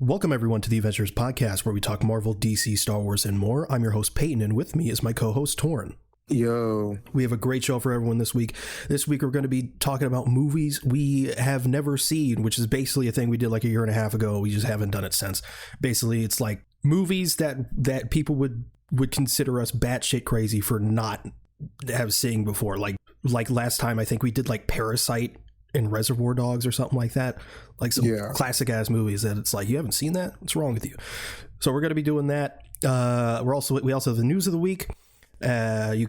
Welcome everyone to the Avengenerds podcast, where we talk Marvel, DC, Star Wars, and more. I'm your host Peyton, and with me is my co-host Torrin. Yo. We have a great show for everyone this week. This week we're going to be talking about movies we have never seen, which is basically a thing we did like a year and a half ago. We just haven't done it since. Basically, it's like movies that people would consider us batshit crazy for not have seen before. Like last time, I think we did like Parasite and Reservoir Dogs or something like that, like some classic ass movies that it's like, you haven't seen that? What's wrong with you? So we're going to be doing that. We also have the news of the week. There's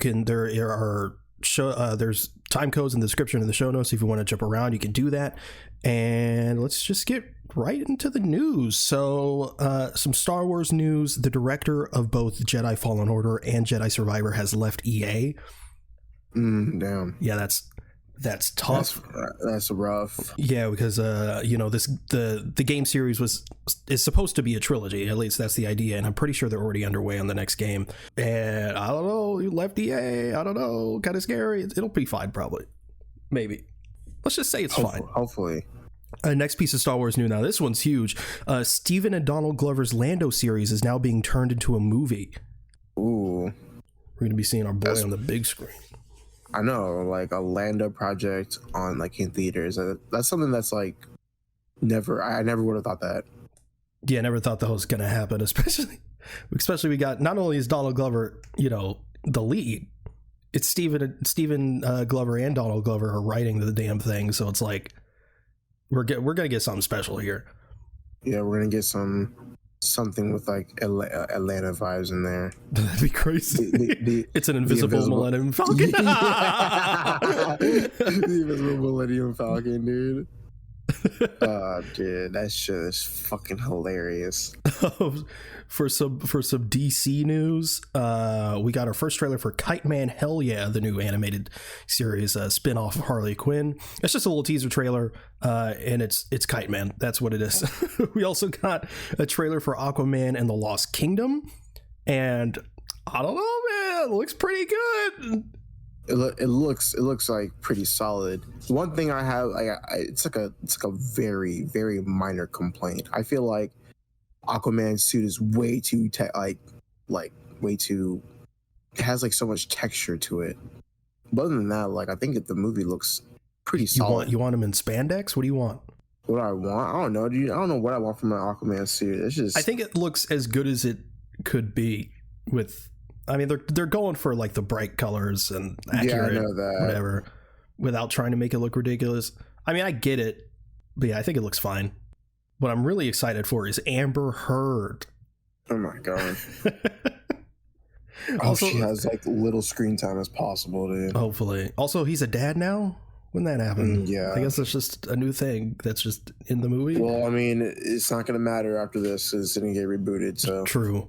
time codes in the description in the show notes. If you want to jump around, you can do that. And let's just get right into the news. So some Star Wars news. The director of both Jedi Fallen Order and Jedi Survivor has left EA. Damn. Yeah, that's tough. That's rough. Yeah, because the game series is supposed to be a trilogy. At least that's the idea, and I'm pretty sure they're already underway on the next game. And I don't know, you left EA. I don't know, kind of scary. It'll be fine, probably, maybe. Let's just say it's fine. Hopefully. Next piece of Star Wars news. Now this one's huge. Steven and Donald Glover's Lando series is now being turned into a movie. Ooh, we're gonna be seeing our boy on the big screen. I know, like a Lando project on like in theaters. That's something that's like I never would have thought that. Yeah, I never thought that was gonna happen. Especially we got, not only is Donald Glover, the lead, it's Steven Glover and Donald Glover are writing the damn thing. So it's like we're gonna get something special here. Yeah, we're gonna get something with like Atlanta vibes in there. That'd be crazy. It's an invisible Millennium Falcon. The invisible Millennium Falcon, dude. Dude, that shit is fucking hilarious. For some DC news, we got our first trailer for Kite Man Hell Yeah, the new animated series spin-off of Harley Quinn. It's just a little teaser trailer, and it's Kite Man. That's what it is. We also got a trailer for Aquaman and the Lost Kingdom, and I don't know, man, it looks pretty good. It looks like pretty solid. One thing I have, it's like a very, very minor complaint. I feel like Aquaman's suit is way too it has like so much texture to it. But other than that, like I think the movie looks pretty solid. You want him in spandex? What do you want? What I want? I don't know, dude. I don't know what I want from an Aquaman suit. It's just, I think it looks as good as it could be with. I mean, they're going for like the bright colors and accurate, I know that. Whatever, without trying to make it look ridiculous. I mean, I get it, but yeah, I think it looks fine. What I'm really excited for is Amber Heard. Oh my god! Also, she has like little screen time as possible, dude. Hopefully. Also, he's a dad now. When that happened, yeah, I guess it's just a new thing that's just in the movie. Well, I mean, it's not gonna matter after this. It's gonna get rebooted. So true.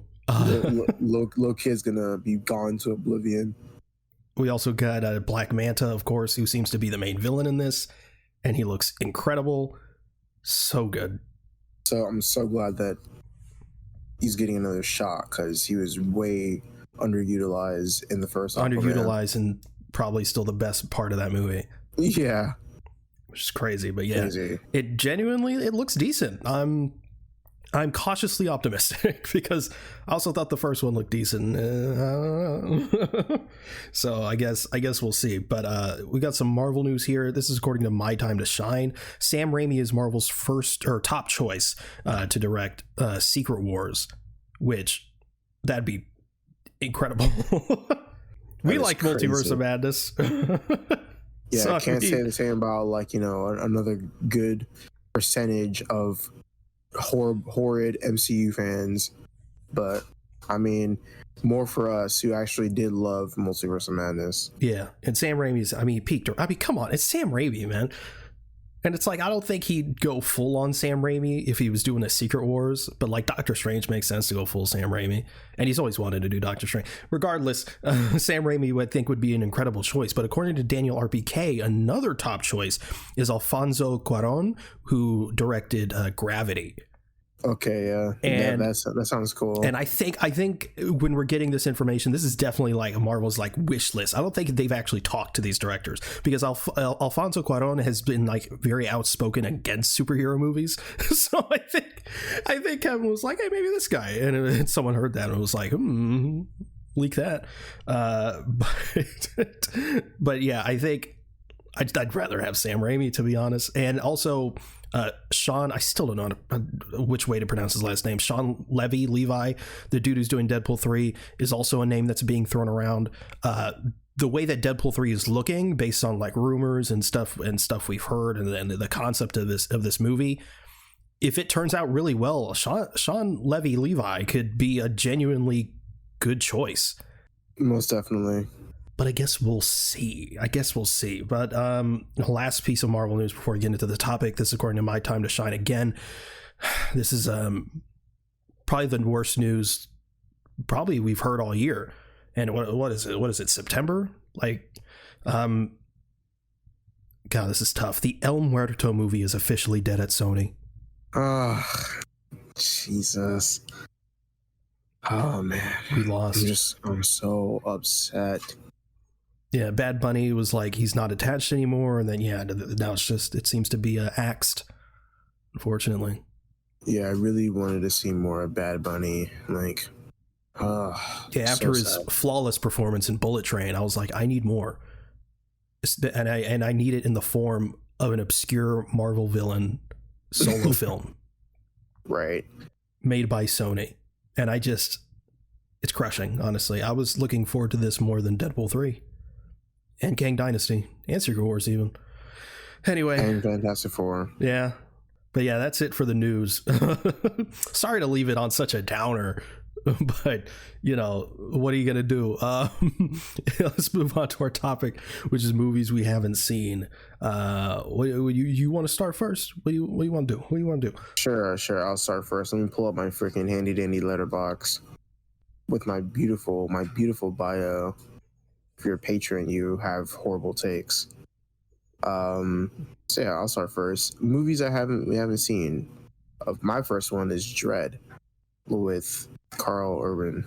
Little kid's gonna be gone to oblivion. We also got Black Manta, of course, who seems to be the main villain in this, and he looks incredible, so good. So I'm so glad that he's getting another shot, because he was way underutilized in the first Aquaman. Underutilized and probably still the best part of that movie. Yeah, which is crazy, but yeah, it looks decent. I'm cautiously optimistic because I also thought the first one looked decent. So I guess we'll see. But we got some Marvel news here. This is according to My Time to Shine. Sam Raimi is Marvel's first or top choice to direct Secret Wars, which that'd be incredible. We like crazy. Multiverse of Madness. Yeah, so, I can't say the same about like, another good percentage of horrid MCU fans, but I mean, more for us who actually did love Multiverse of Madness. Yeah, and Sam Raimi's, peaked. Come on, it's Sam Raimi, man. And it's like, I don't think he'd go full on Sam Raimi if he was doing a Secret Wars, but like Doctor Strange makes sense to go full Sam Raimi, and he's always wanted to do Doctor Strange. Regardless, Sam Raimi I think would be an incredible choice, but according to Daniel RPK, another top choice is Alfonso Cuarón, who directed Gravity. Okay, yeah, And that sounds cool. And I think when we're getting this information, this is definitely like Marvel's like wish list. I don't think they've actually talked to these directors, because Alfonso Cuarón has been like very outspoken against superhero movies. So I think Kevin was like, hey, maybe this guy, and someone heard that and was like, leak that. But yeah, I think I'd rather have Sam Raimi, to be honest. And also Sean, I still don't know which way to pronounce his last name. Sean Levi, the dude who's doing Deadpool 3, is also a name that's being thrown around. The way that Deadpool 3 is looking, based on like rumors and stuff we've heard, and the concept of this movie, if it turns out really well, Sean Levi could be a genuinely good choice. Most definitely. But I guess we'll see. But last piece of Marvel news before we get into the topic. This is according to My Time to Shine again. This is probably the worst news probably we've heard all year. And what is it? What is it? September? Like, God, this is tough. The El Muerto movie is officially dead at Sony. Oh, Jesus. Oh man, we lost. I'm so upset. Yeah, Bad Bunny was like, he's not attached anymore, and then now it seems to be axed, unfortunately. Yeah, I really wanted to see more of Bad Bunny. Like, after his flawless performance in Bullet Train, I was like, I need more, and I need it in the form of an obscure Marvel villain solo film, right? Made by Sony, and it's crushing. Honestly, I was looking forward to this more than Deadpool 3. And Kang Dynasty, and Secret Wars even. Anyway. And Fantastic Four. Yeah. But yeah, that's it for the news. Sorry to leave it on such a downer, but, what are you going to do? Let's move on to our topic, which is movies we haven't seen. You want to start first? What do you want to do? Sure. I'll start first. Let me pull up my freaking handy dandy letterbox with my beautiful bio. If you're a patron, you have horrible takes. So yeah, I'll start first. Movies we haven't seen. My first one is Dredd with Carl Urban.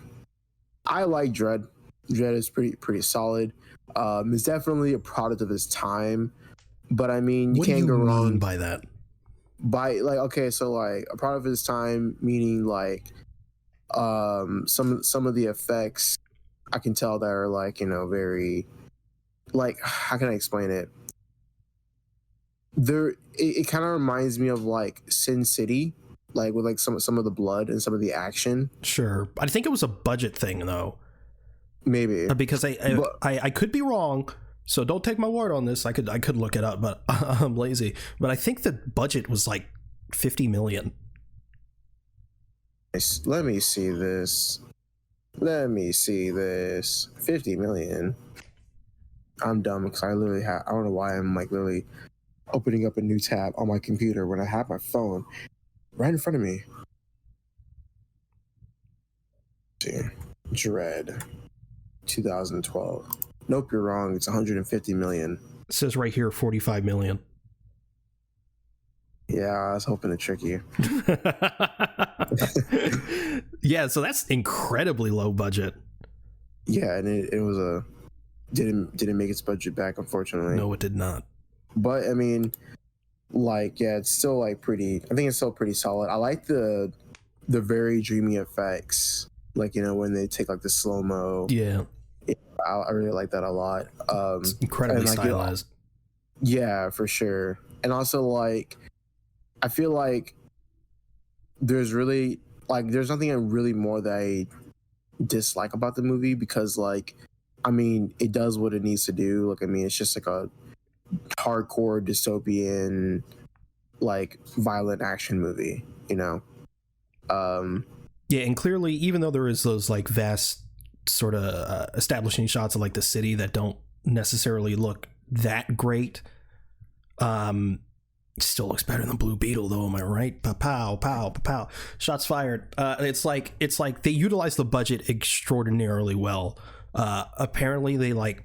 I like Dredd. Dredd is pretty solid. It's definitely a product of his time, but I mean, you can't go wrong by that. By like, okay, so like a product of his time, meaning like some of the effects I can tell that are like, very, like, how can I explain it? It kind of reminds me of like Sin City, like with like some of the blood and some of the action. Sure, I think it was a budget thing though. Maybe because I could be wrong, so don't take my word on this. I could look it up, but I'm lazy. But I think the budget was like $50 million. Let me see this. 50 million. I'm dumb because I literally I don't know why I'm like literally opening up a new tab on my computer when I have my phone right in front of me. See, Dredd 2012. Nope, you're wrong. It's 150 million. It says right here 45 million. Yeah, I was hoping to trick you. Yeah, so that's incredibly low budget. Yeah, and it was didn't make its budget back, unfortunately. No, it did not. But I mean, like, yeah, it's still like pretty. I think it's still pretty solid. I like the very dreamy effects, like when they take like the slow mo. Yeah, I really like that a lot. It's incredibly stylized. Yeah, for sure. And also like, I feel like there's nothing really more that I dislike about the movie, because like, I mean, it does what it needs to do. Like, I mean, it's just like a hardcore dystopian, like, violent action movie, Yeah, and clearly, even though there is those like vast sort of establishing shots of like the city that don't necessarily look that great, still looks better than Blue Beetle though, am I right? Pow pow pow, shots fired. It's like they utilize the budget extraordinarily well. Apparently they'd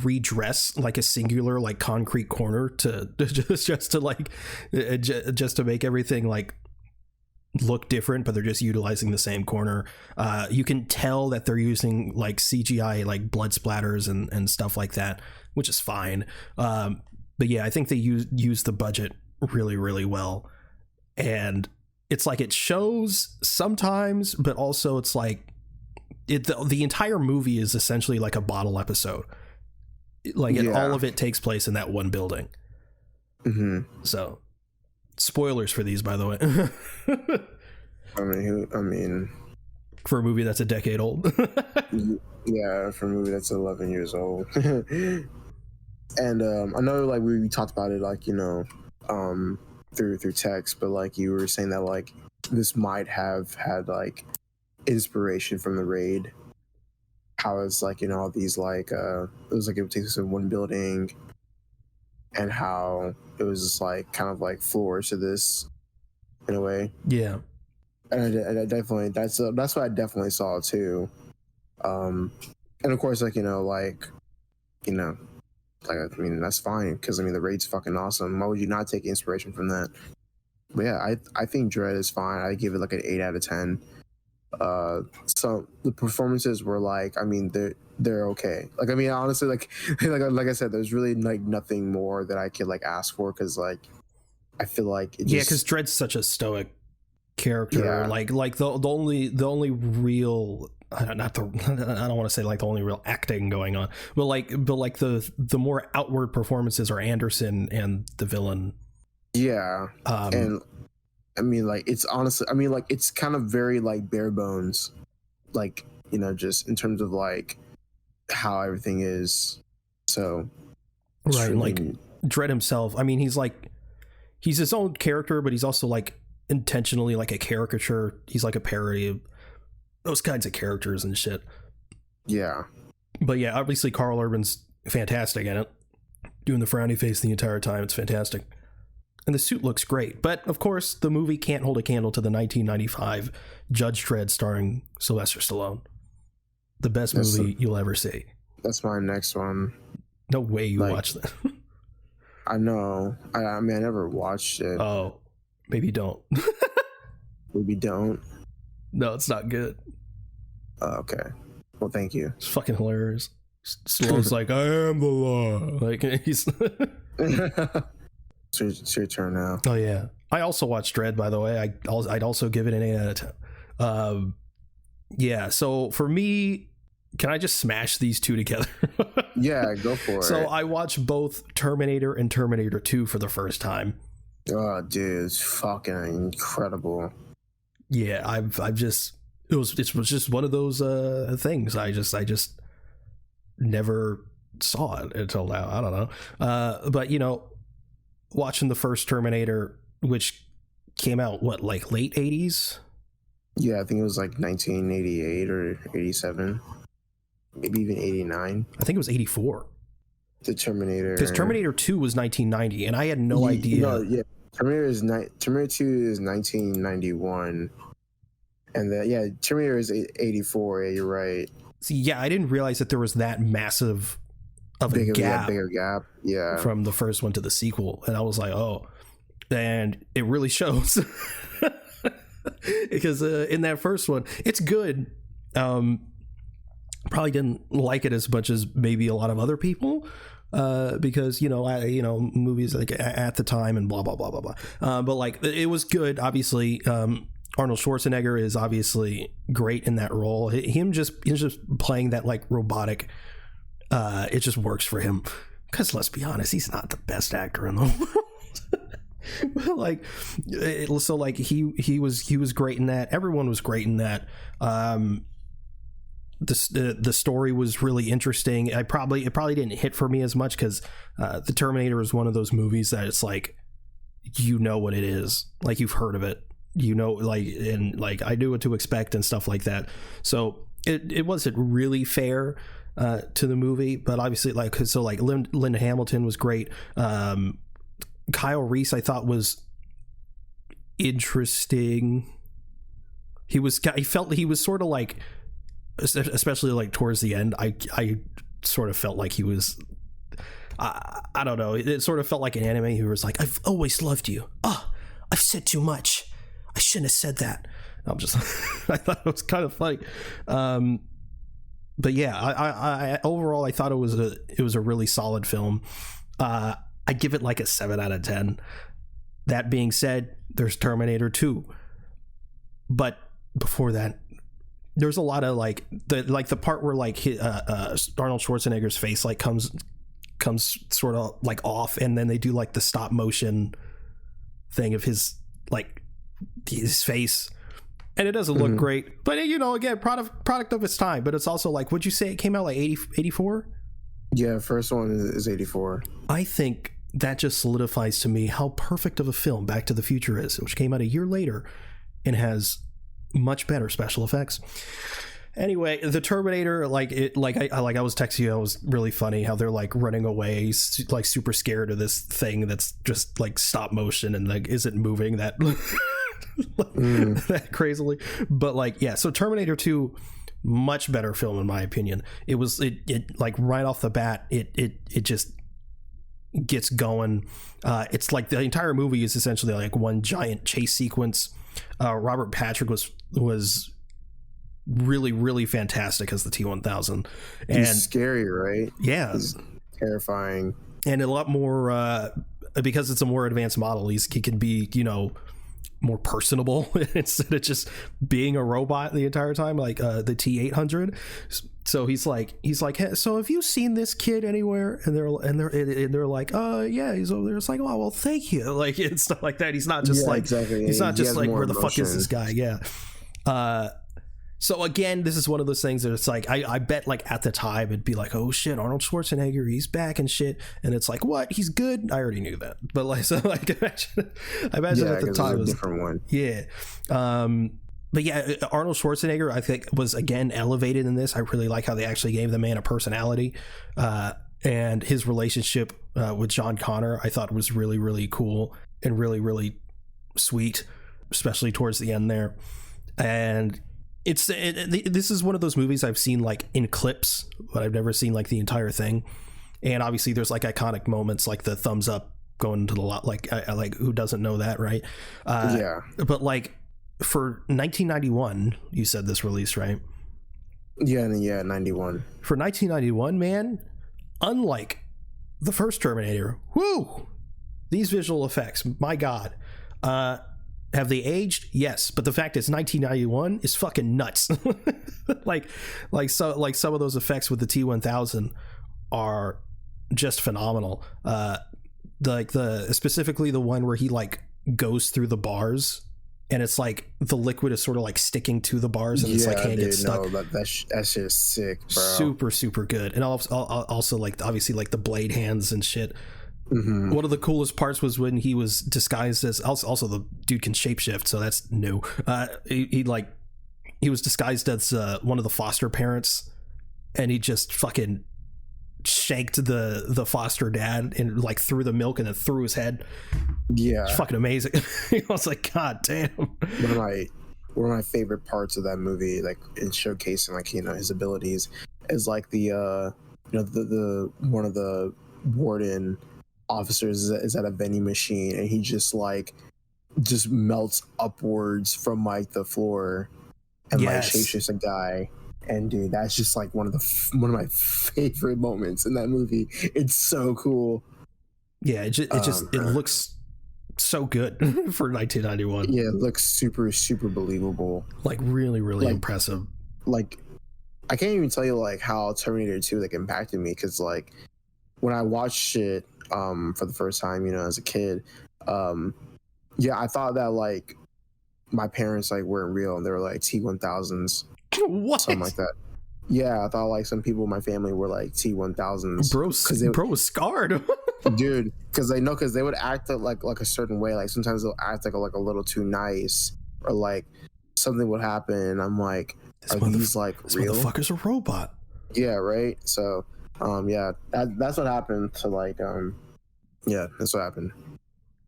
redress like a singular like concrete corner to just to make everything like look different, but they're just utilizing the same corner. You can tell that they're using like CGI, like blood splatters and stuff like that, which is fine. But yeah, I think they use the budget really, really well. And it's like it shows sometimes, but also it's like the entire movie is essentially like a bottle episode. Like all of it takes place in that one building. Mm-hmm. So, spoilers for these, by the way. I mean, for a movie that's a decade old. Yeah, for a movie that's 11 years old. And I know, like we talked about it, like, you know, through text, but like you were saying that like this might have had like inspiration from the Raid. How it's like, you know, all these like it was like it would take us in one building, and how it was just like kind of like floors to this in a way. Yeah, and I definitely that's what I definitely saw too. And of course, like, like I mean, that's fine, because I mean the Raid's fucking awesome. Why would you not take inspiration from that? But yeah, I think Dredd is fine. I give it like an 8 out of 10. So the performances were like, I mean, they're okay. Like, I mean, honestly, like I said, there's really like nothing more that I could like ask for, because like I feel like because Dredd's such a stoic character. Yeah. Like the only real, I don't want to say like the only real acting going on, but like the more outward performances are Anderson and the villain. Yeah. And I mean, like, it's honestly, I mean, like, it's kind of very like bare bones, like, just in terms of like how everything is. So right, really, like Dredd himself, I mean, he's his own character, but he's also like intentionally like a caricature. He's like a parody of those kinds of characters and shit. Yeah. But yeah, obviously Karl Urban's fantastic in it, doing the frowny face the entire time. It's fantastic. And the suit looks great. But of course, the movie can't hold a candle to the 1995 Judge Dredd starring Sylvester Stallone. The best movie you'll ever see. That's my next one. No way you watched that. I know. I mean, I never watched it. Oh, maybe don't. Maybe don't. No, it's not good. Okay. Well, thank you. It's fucking hilarious. Stallone's like, I am the law. Like, he's... It's your turn now. Oh, yeah. I also watched Dredd, by the way. I'd also give it an 8 out of 10. Yeah, so for me, can I just smash these two together? Yeah, go for it. So I watched both Terminator and Terminator 2 for the first time. Oh, dude, it's fucking incredible. Yeah, I've just... It was just one of those things. I just never saw it until now. I don't know. But, watching the first Terminator, which came out, what, like late 80s? Yeah, I think it was like 1988 or 87. Maybe even 89. I think it was 84. The Terminator. Because Terminator 2 was 1990, and I had no idea. No, yeah. Terminator 2 is 1991. And Terminator is 84. Yeah, you're right. See, yeah, I didn't realize that there was that massive of a gap. Bigger gap. Yeah. From the first one to the sequel. And I was like, oh. And it really shows. Because in that first one, it's good. Probably didn't like it as much as maybe a lot of other people. Because, movies like at the time and blah, blah, blah, blah, blah. But like, it was good, obviously. Arnold Schwarzenegger is obviously great in that role. He's just playing that like robotic. It just works for him, because let's be honest, he's not the best actor in the world. But like, so like he was great in that. Everyone was great in that. The story was really interesting. It probably didn't hit for me as much, because the Terminator is one of those movies that it's like, what it is, like you've heard of it, and like I knew what to expect and stuff like that. So it wasn't really fair to the movie, but obviously Linda Hamilton was great. Kyle Reese I thought was interesting. I felt he was sort of like, especially like towards the end, I sort of felt like he was, I don't know, it sort of felt like an anime who was like, I've always loved you. Oh, I've said too much. I shouldn't have said that. I'm just I thought it was kind of funny. But yeah, I overall I thought it was a really solid film. I give it like a 7 out of 10. That being said, there's Terminator 2. But before that, there's a lot of like the part where like Arnold Schwarzenegger's face like comes sort of like off, and then they do like the stop motion thing of his face, and it doesn't look great, but you know, again, product of its time. But it's also like, would you say it came out like 84? Yeah, first one is 84. I think that just solidifies to me how perfect of a film Back to the Future is, which came out a year later and has much better special effects. Anyway, the Terminator, I was texting you, it was really funny how they're like running away, like super scared of this thing that's just like stop motion and like isn't moving that that crazily. But like, yeah, so Terminator 2, much better film in my opinion. It like right off the bat, it just gets going. It's like the entire movie is essentially like one giant chase sequence. Robert Patrick was really, really fantastic as the T-1000. And he's scary, right? Yeah, he's terrifying, and a lot more because it's a more advanced model. He can be, you know, more personable instead of just being a robot the entire time, like the T-800. So he's like, hey, so have you seen this kid anywhere? And they're like, yeah, he's over there. It's like, oh, well, thank you, like, and stuff like that. He's not just exactly. He's not just like, where the fuck is this guy? Yeah. So again, this is one of those things that it's like, I bet like at the time it'd be like, oh shit, Arnold Schwarzenegger, he's back and shit. And it's like, what? He's good? I already knew that. But like, so like, I imagine at the time it was a different one. Yeah. But yeah, Arnold Schwarzenegger, I think, was again elevated in this. I really like how they actually gave the man a personality. And his relationship with John Connor, I thought was really, really cool and really, really sweet, especially towards the end there. And this is one of those movies I've seen like in clips, but I've never seen like the entire thing. And obviously there's like iconic moments like the thumbs up going to the lot, like who doesn't know that, right? Yeah. But like for 1991, you said this release, right? Yeah, 91. For 1991, man, unlike the first Terminator, whoo, these visual effects, my God. Have they aged? Yes, but the fact is 1991 is fucking nuts. like some of those effects with the T-1000 are just phenomenal. Specifically the one where he like goes through the bars and it's like the liquid is sort of like sticking to the bars and it's like can't get stuck. No, that's just sick, bro. Super good. And also like obviously like the blade hands and shit. Mm-hmm. One of the coolest parts was when he was disguised as also the dude can shapeshift, so that's new. He was disguised as one of the foster parents, and he just fucking shanked the foster dad and like threw the milk and then threw his head. Yeah, it's fucking amazing. I was like, God damn. One of my favorite parts of that movie, like in showcasing like, you know, his abilities, is like the one of the warden officers is at a vending machine and he just melts upwards from like the floor and like shapeshifts a guy. And dude, that's just like one of my favorite moments in that movie. It's so cool. Yeah, it looks so good for 1991. Yeah, it looks super believable. Like really impressive. Like I can't even tell you like how Terminator 2 like impacted me, because like when I watched it for the first time, you know, as a kid, I thought that like my parents like weren't real and they were like T-1000s. What? Something like that. Yeah, I thought like some people in my family were like T-1000s. Bro was scarred. Dude, because they would act like a certain way. Like sometimes they'll act like a little too nice, or like something would happen and I'm like, are these like real? This motherfucker's a robot. Yeah, right. So that's what happened to like that's what happened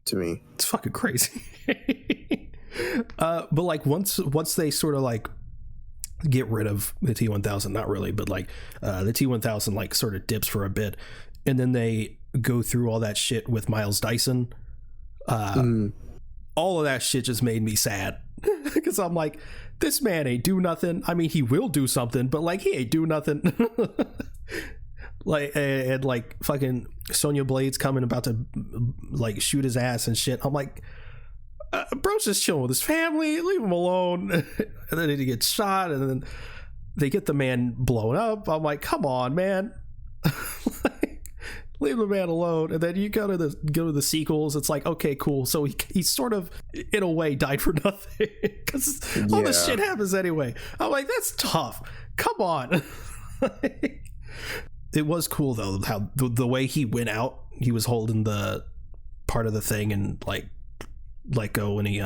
to me. It's fucking crazy. But like once they sort of like get rid of the T-1000, not really, but like the T-1000 like sort of dips for a bit, and then they go through all that shit with Miles Dyson. all of that shit just made me sad because I'm like, this man ain't do nothing. I mean, he will do something, but like, he ain't do nothing. Like, and like fucking Sonya Blade's coming about to like shoot his ass and shit. I'm like, bro's just chilling with his family, leave him alone. And then he gets shot, and then they get the man blown up. I'm like, come on, man. Like, leave the man alone. And then you go to the sequels. It's like, okay, cool. So he sort of, in a way, died for nothing because all this shit happens anyway. I'm like, that's tough. Come on. It was cool though how the way he went out. He was holding the part of the thing and like let go when he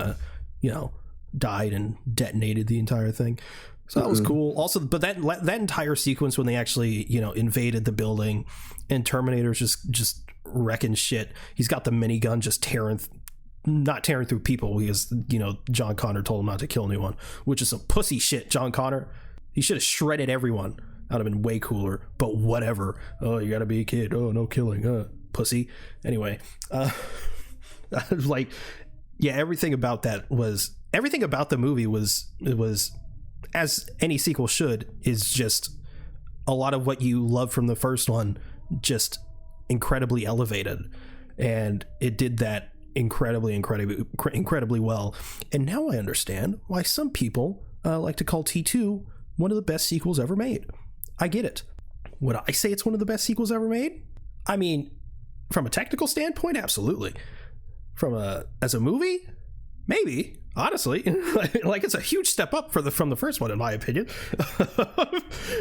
died and detonated the entire thing. So that was cool. Also, but that entire sequence when they actually invaded the building and Terminator's just wrecking shit. He's got the minigun just not tearing through people because John Connor told him not to kill anyone, which is some pussy shit. John Connor, he should have shredded everyone. That'd have been way cooler, but whatever. Oh, you gotta be a kid. Oh, no killing. Pussy. Anyway, like, yeah, everything about the movie was as any sequel should, is just a lot of what you love from the first one, just incredibly elevated, and it did that incredibly well. And now I understand why some people like to call T2 one of the best sequels ever made. I get it. Would I say it's one of the best sequels ever made? I mean, from a technical standpoint, absolutely. As a movie, maybe. Honestly, like it's a huge step up from the first one, in my opinion.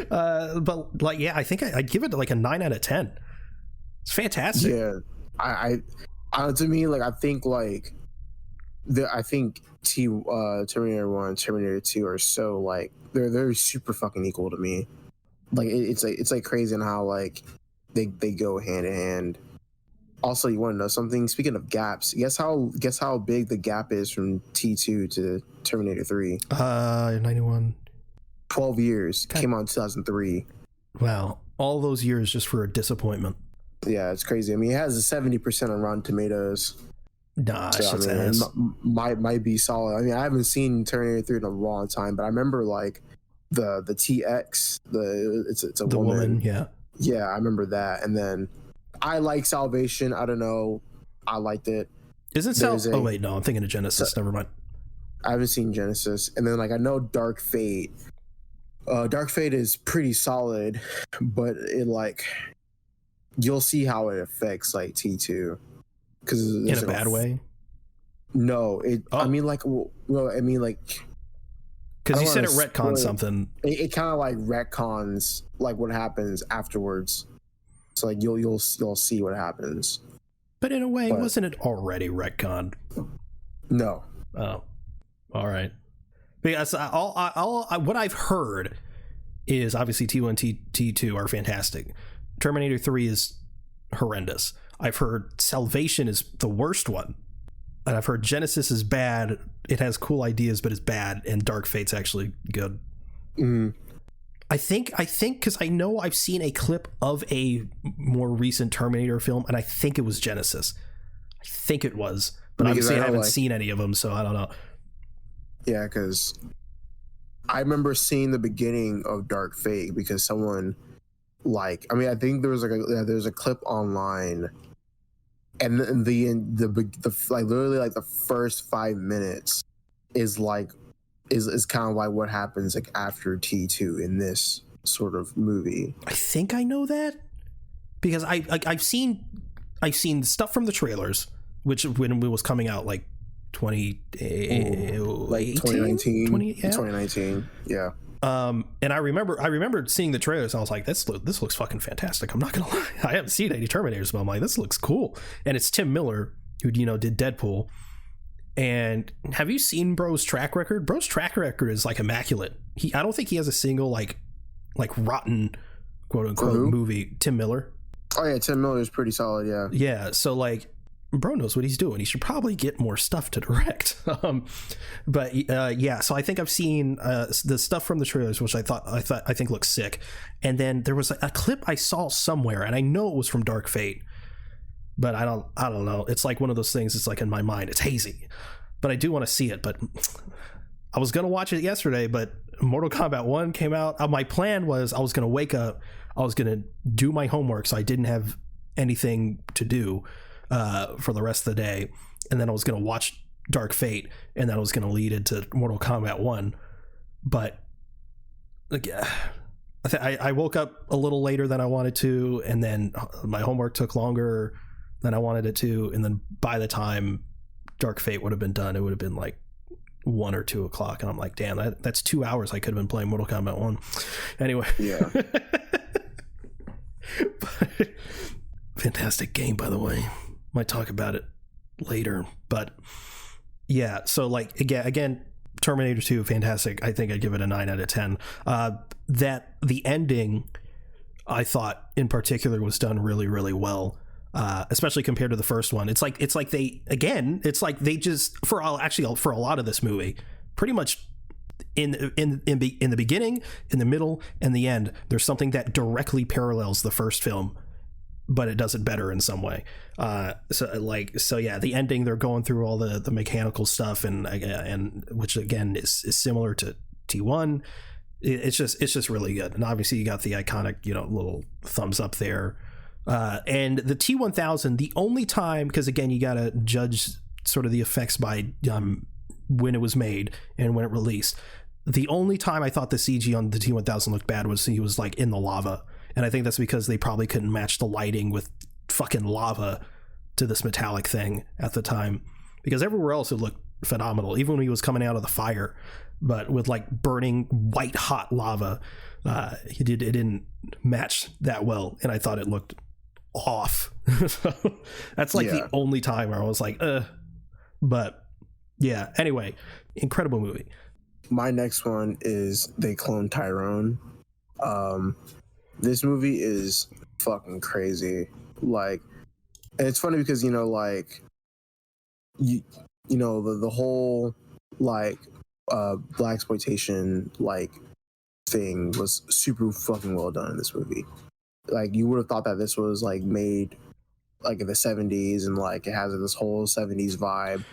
But like, yeah, I think I'd give it like a 9 out of 10. It's fantastic. Yeah, I to me, like, I think like Terminator 1, Terminator 2 are so like they're super fucking equal to me. Like it's like crazy on how like they go hand in hand. Also, you want to know something? Speaking of gaps, guess how big the gap is from T2 to Terminator 3? 91. 12 years. God. Came out in 2003. Wow, all those years just for a disappointment. Yeah, it's crazy. I mean, it has a 70% on Rotten Tomatoes. Nah, so, I mean, might be solid. I mean, I haven't seen Terminator 3 in a long time, but I remember like the TX, it's a woman. Yeah, I remember that. And then I like Salvation. I don't know, I liked it. Isn't oh wait, no, I'm thinking of Genesis. Never mind. I haven't seen Genesis. And then like I know Dark Fate. Dark Fate is pretty solid, but it like you'll see how it affects like T2 because in a bad way. No, I mean like because you said it retcons something. It kind of like retcons like what happens afterwards. So like you'll see what happens. But in a way, wasn't it already retconned? No. Oh, all right. Because what I've heard is obviously T1, T2 are fantastic. Terminator 3 is horrendous. I've heard Salvation is the worst one. And I've heard Genesis is bad. It has cool ideas, but it's bad. And Dark Fate's actually good. Mm. I think because I know I've seen a clip of a more recent Terminator film, and I think it was Genesis. I think it was, but obviously I haven't seen any of them, so I don't know. Yeah, because I remember seeing the beginning of Dark Fate because someone like, I mean, I think there was there's a clip online. And the like literally like the first 5 minutes is kind of like what happens like after T2 in this sort of movie. I think I know that because I've seen stuff from the trailers, which when it was coming out like 2019. Yeah. And I remember seeing the trailers. And I was like, this looks fucking fantastic. I'm not gonna lie. I haven't seen any Terminators, but I'm like, this looks cool. And it's Tim Miller who did Deadpool. And have you seen Bro's track record? Bro's track record is like immaculate. I don't think he has a single like rotten quote unquote movie. Tim Miller. Oh yeah, Tim Miller is pretty solid. Yeah. Yeah. So like, Bro knows what he's doing. He should probably get more stuff to direct. But yeah, so I think I've seen the stuff from the trailers, which I think looks sick. And then there was a clip I saw somewhere, and I know it was from Dark Fate, but I don't know. It's like one of those things. It's like in my mind, it's hazy. but I do want to see it. But I was gonna watch it yesterday, but Mortal Kombat 1 came out. My plan was I was gonna wake up, I was gonna do my homework, so I didn't have anything to do for the rest of the day, and then I was gonna watch Dark Fate, and then I was gonna lead into Mortal Kombat 1. But like, I woke up a little later than I wanted to, and then my homework took longer than I wanted it to, and then by the time Dark Fate would have been done, it would have been like 1 or 2 o'clock, and I'm like, damn, that's 2 hours I could have been playing Mortal Kombat 1. Anyway, yeah. But, fantastic game, by the way. Might talk about it later, but yeah. So like again, Terminator 2, fantastic. I think I'd give it a 9 out of 10. That the ending, I thought in particular, was done really, really well. Especially compared to the first one. It's like they just for a lot of this movie, pretty much in the beginning, in the middle, and the end, there's something that directly parallels the first film, but it does it better in some way. So yeah, the ending, they're going through all the mechanical stuff, and which again is similar to T1. It's just really good. And obviously you got the iconic, little thumbs up there. And the T-1000, the only time, because again, you got to judge sort of the effects by when it was made and when it released. The only time I thought the CG on the T-1000 looked bad was he was like in the lava. And I think that's because they probably couldn't match the lighting with fucking lava to this metallic thing at the time, because everywhere else it looked phenomenal, even when he was coming out of the fire. But with like burning white hot lava, it didn't match that well, and I thought it looked off. So that's like the only time where I was like, but yeah. Anyway, incredible movie. My next one is They Clone Tyrone. This movie is fucking crazy. Like, and it's funny because the whole like blaxploitation like thing was super fucking well done in this movie. Like, you would have thought that this was like made like in the 70s, and like it has this whole 70s vibe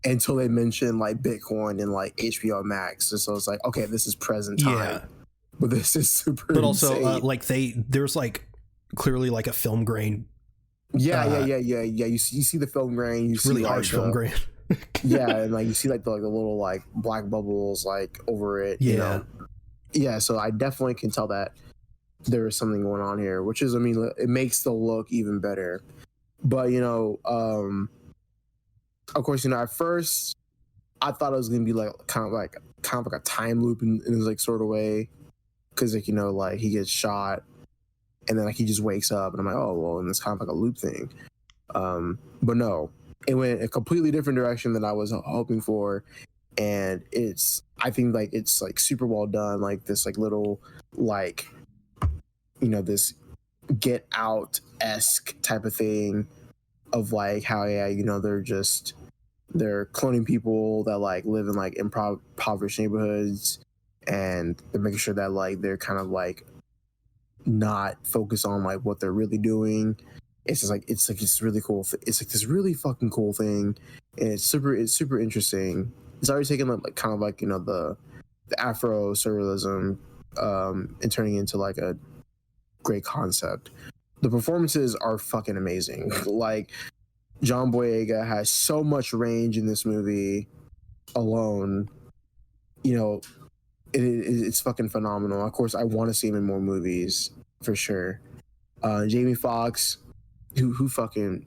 until they mentioned like Bitcoin and like HBO Max. And so it's like, okay, this is present time. Yeah. But this is super But insane. Also there's like clearly like a film grain. Yeah. You see the film grain. You see really like harsh film grain. Yeah, and like you see like the little like black bubbles like over it. Yeah. Yeah, so I definitely can tell that there is something going on here, which is, I mean, it makes the look even better. But of course, at first I thought it was gonna be like kind of like a time loop in like sort of way, because like like he gets shot and then like he just wakes up, and I'm like, oh well, and it's kind of like a loop thing. But no, it went a completely different direction than I was hoping for. And I think like it's like super well done, like this like little like this Get Out-esque type of thing of like how they're cloning people that like live in like impoverished neighborhoods, and they're making sure that like they're kind of like not focused on like what they're really doing. It's really cool. It's like this really fucking cool thing, and it's super interesting. It's already taken like kind of like the Afro surrealism and turning into like a great concept. The performances are fucking amazing. Like, John Boyega has so much range in this movie alone. It's fucking phenomenal. Of course, I want to see him in more movies for sure. Jamie Foxx, who fucking,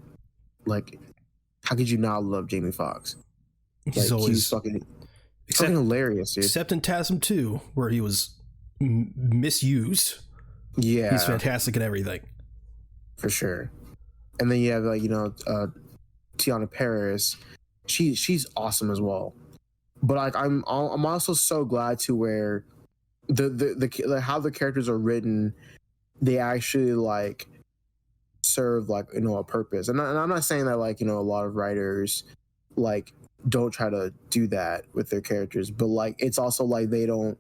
like, how could you not love Jamie Foxx? He's always fucking hilarious, dude. Except in TASM 2, where he was misused. Yeah, he's fantastic in everything, for sure. And then you have like Tiana Paris, she's awesome as well. But like I'm also so glad to where the how the characters are written, they actually like serve like a purpose. And I'm not saying that like a lot of writers like don't try to do that with their characters, but like it's also like they don't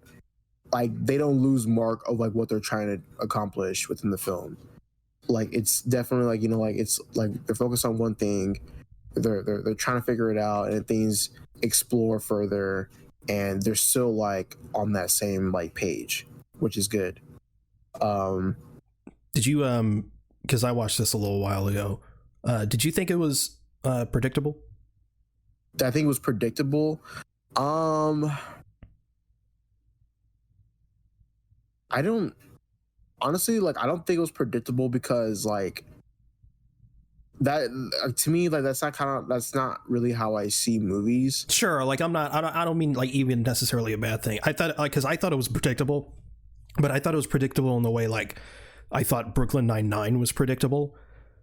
lose mark of like what they're trying to accomplish within the film. Like, it's definitely like like it's like they're focused on one thing, they're trying to figure it out, and things explore further, and they're still like on that same like page, which is good. Did you because I watched this a little while ago, did you think it was predictable? I think it was predictable. I don't honestly like. I don't think it was predictable because like that to me like that's not really how I see movies. Sure, like I don't mean like even necessarily a bad thing. I thought like because I thought it was predictable, but I thought it was predictable in the way like I thought Brooklyn Nine-Nine was predictable.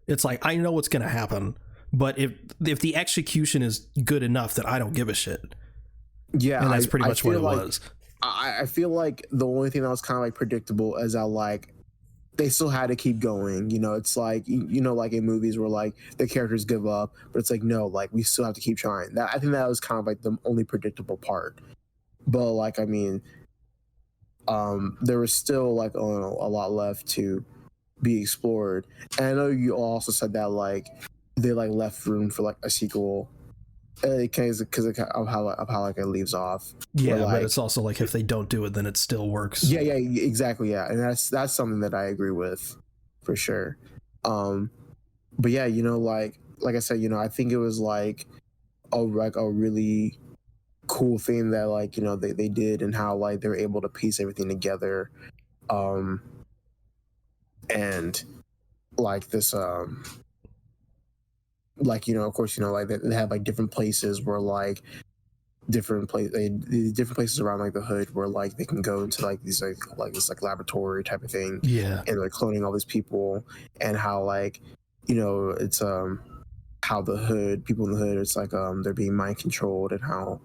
It's like I know what's gonna happen, but if the execution is good enough that I don't give a shit. Yeah, and that's pretty much what it was. I feel like the only thing that was kind of like predictable is that like they still had to keep going. You know, it's like you know, like in movies where like the characters give up, but it's like no, like we still have to keep trying. That I think that was kind of like the only predictable part. But like I mean, there was still like a lot left to be explored. And I know you also said that like they like left room for like a sequel. Because of how like it leaves off. Yeah, like, but it's also like if they don't do it, then it still works. Yeah, exactly. Yeah, and that's something that I agree with, for sure. But yeah, you know, like I said, you know, I think it was like a really cool thing that like you know they did and how like they were able to piece everything together, and like this like you know of course you know like they have like different places where like different places around like the hood where like they can go into like these like this like laboratory type of thing, yeah, and they're cloning all these people, and how like you know it's how the hood people in the hood it's like they're being mind controlled and how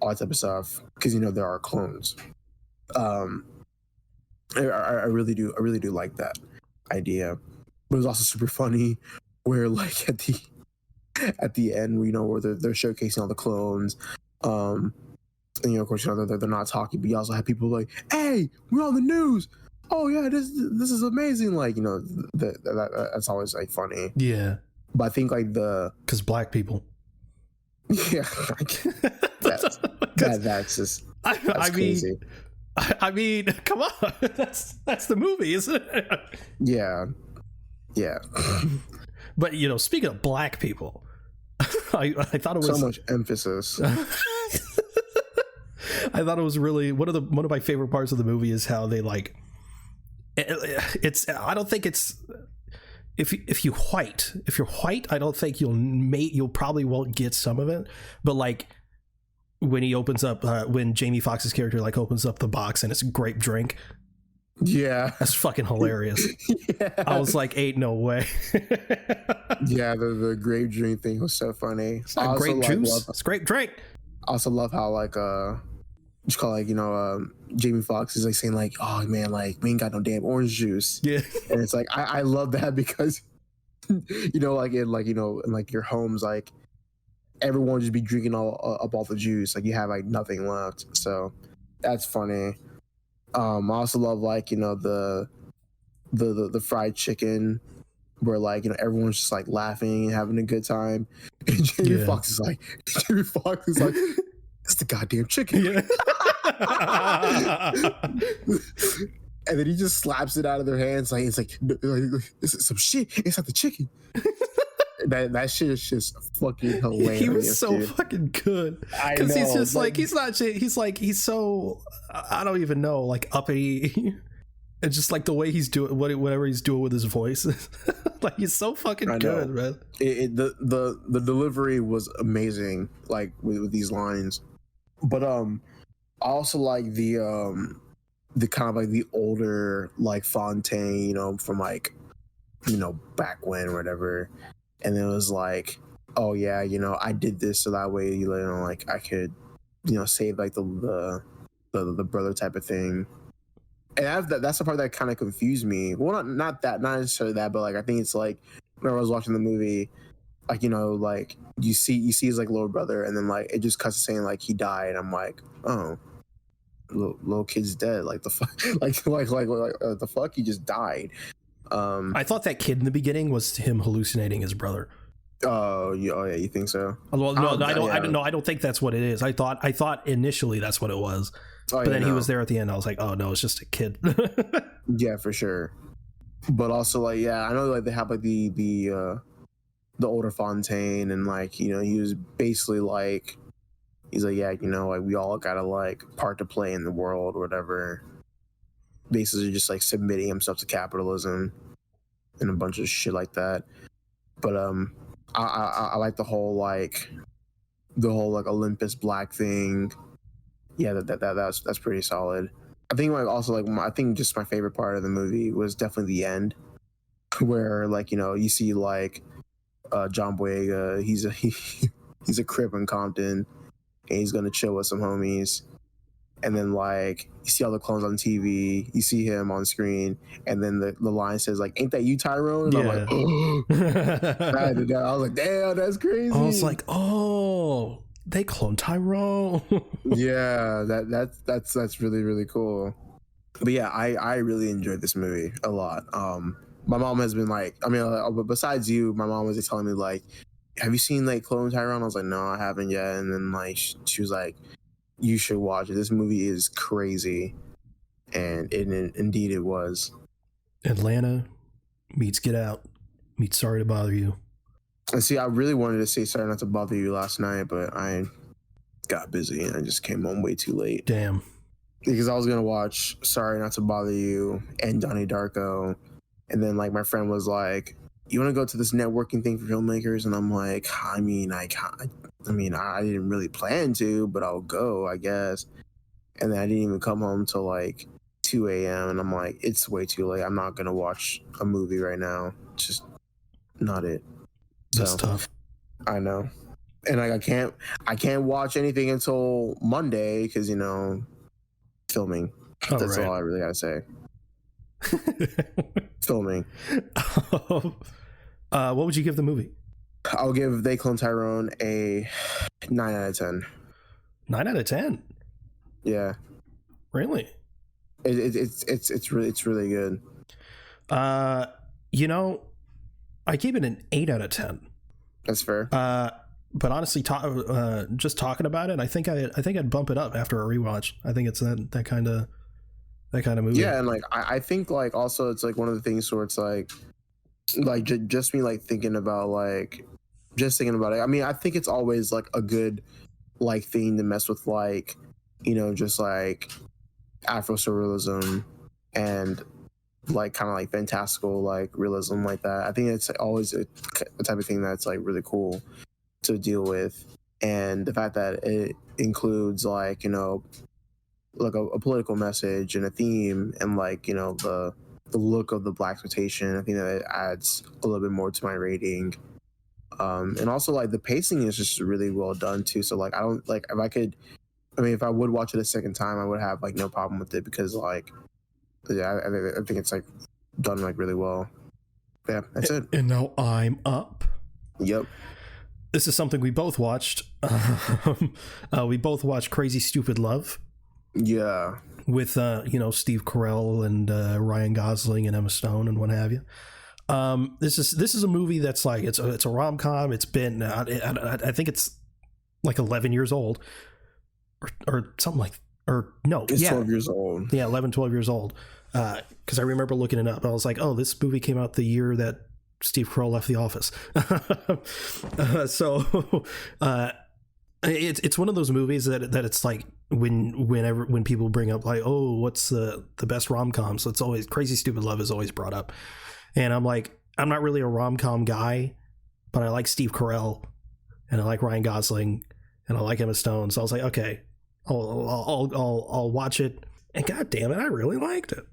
all that type of stuff because you know there are clones. I really do like that idea, but it was also super funny where like at the end, you know, where they're showcasing all the clones. And you know, of course, you know, they're not talking, but you also have people like, "Hey, we're on the news! Oh yeah, this is amazing!" Like, you know, that's always like funny. Yeah, but I think like because black people. Yeah, that's just that's crazy. I mean, come on, that's the movie, isn't it? Yeah. But you know, speaking of black people, I thought it was so much emphasis. I thought it was really one of my favorite parts of the movie is how they like it's I don't think it's if you're white I don't think you'll probably won't get some of it, but like when he opens up when Jamie Foxx's character like opens up the box and it's a grape drink. Yeah, that's fucking hilarious. Yeah. I was like, ain't no way. Yeah, the grape drink thing was so funny. It's not grape juice, it's grape drink. I also love how like you call like you know Jamie Foxx is like saying like, oh man, like we ain't got no damn orange juice. Yeah, and it's like I love that because you know like in like you know in like your homes like everyone just be drinking all the juice, like you have like nothing left, so that's funny. I also love like you know the fried chicken where like you know everyone's just like laughing and having a good time, and Jamie Foxx is like it's the goddamn chicken. Yeah. And then he just slaps it out of their hands like it's like it's some shit. It's not the chicken. That shit is just fucking hilarious. He was so fucking good because he's just like he's so I don't even know like uppity. And just like the way he's doing whatever he's doing with his voice, like he's so fucking good, man. The delivery was amazing, like with these lines. But I also like the kind of like the older like Fontaine, you know, from like you know back when or whatever, and it was like, oh yeah, you know, I did this so that way you know like I could you know save like the brother type of thing. And that's the part that kind of confused me. Well, not necessarily that, but like I think it's like whenever I was watching the movie, like you know, like you see his like little brother, and then like it just cuts to saying like he died. I'm like, oh, little kid's dead. Like the fuck, like the fuck, he just died. I thought that kid in the beginning was him hallucinating his brother. Oh, yeah, you think so? Well, no, I don't think that's what it is. I thought initially that's what it was, but then he was there at the end. I was like, oh no, it's just a kid. Yeah, for sure. But also, like, yeah, I know like they have like the older Fontaine, and like, you know, he was basically like, he's like, yeah, you know, like we all got a like part to play in the world or whatever. Basically, just like submitting himself to capitalism and a bunch of shit like that. But I like the whole like Olympus Black thing. Yeah, that's pretty solid. I think like also like I think just my favorite part of the movie was definitely the end, where like, you know, you see like John Boyega, he's a Crip in Compton, and he's gonna chill with some homies. And then like you see all the clones on TV, you see him on screen, and then the line says like, "Ain't that you, Tyrone?" And I'm like, oh. I was like, damn, that's crazy. I was like, oh, they cloned Tyrone. Yeah, that's really, really cool. But yeah, I really enjoyed this movie a lot. My mom has been like, I mean, besides you, my mom was telling me like, have you seen like Clone Tyrone? I was like, no, I haven't yet. And then like she was like, you should watch it. This movie is crazy. And indeed it was. Atlanta meets Get Out meets Sorry to Bother You. And see, I really wanted to say Sorry Not to Bother You last night, but I got busy and I just came home way too late. Damn. Because I was going to watch Sorry Not to Bother You and Donnie Darko. And then like my friend was like, you want to go to this networking thing for filmmakers? And I'm like, I mean, I didn't really plan to, but I'll go, I guess. And then I didn't even come home till like 2 a.m. And I'm like, it's way too late. I'm not going to watch a movie right now. It's just not it. That's tough. I know. And like I can't watch anything until Monday because, you know, filming. That's all I really got to say. Filming. What would you give the movie? I'll give They Clone Tyrone a 9 out of 10. 9 out of 10? Yeah. Really? It's really good. You know, I gave it an 8 out of 10. That's fair. But honestly, just talking about it, I think I'd bump it up after a rewatch. I think it's that kind of movie. Yeah, and like I think like also it's like one of the things where it's like just me like thinking about it. I mean, I think it's always like a good like thing to mess with, like, you know, just like Afro surrealism and like kind of like fantastical like realism like that. I think it's always a type of thing that's like really cool to deal with, and the fact that it includes like, you know, like a political message and a theme and like, you know, the look of the blaxploitation, I think that it adds a little bit more to my rating. And also like the pacing is just really well done too. So like I don't like if I would watch it a second time, I would have like no problem with it because like, yeah, I think it's like done like really well. Yeah, that's it. And now I'm up. Yep. This is something we both watched. We both watched Crazy Stupid Love. Yeah. With you know, Steve Carell and Ryan Gosling and Emma Stone and what have you. This is a movie that's like it's a rom-com. It's been I think it's like 11 years old or something like, or no, it's 12 years old. Yeah, 11, 12 years old. Because I remember looking it up. I was like, oh, this movie came out the year that Steve Carell left The Office. It's one of those movies that it's like when people bring up like, oh, what's the best rom-com? So it's always Crazy Stupid Love is always brought up. And I'm like, I'm not really a rom-com guy, but I like Steve Carell and I like Ryan Gosling and I like Emma Stone. So I was like, okay, I'll watch it. And god damn it, I really liked it.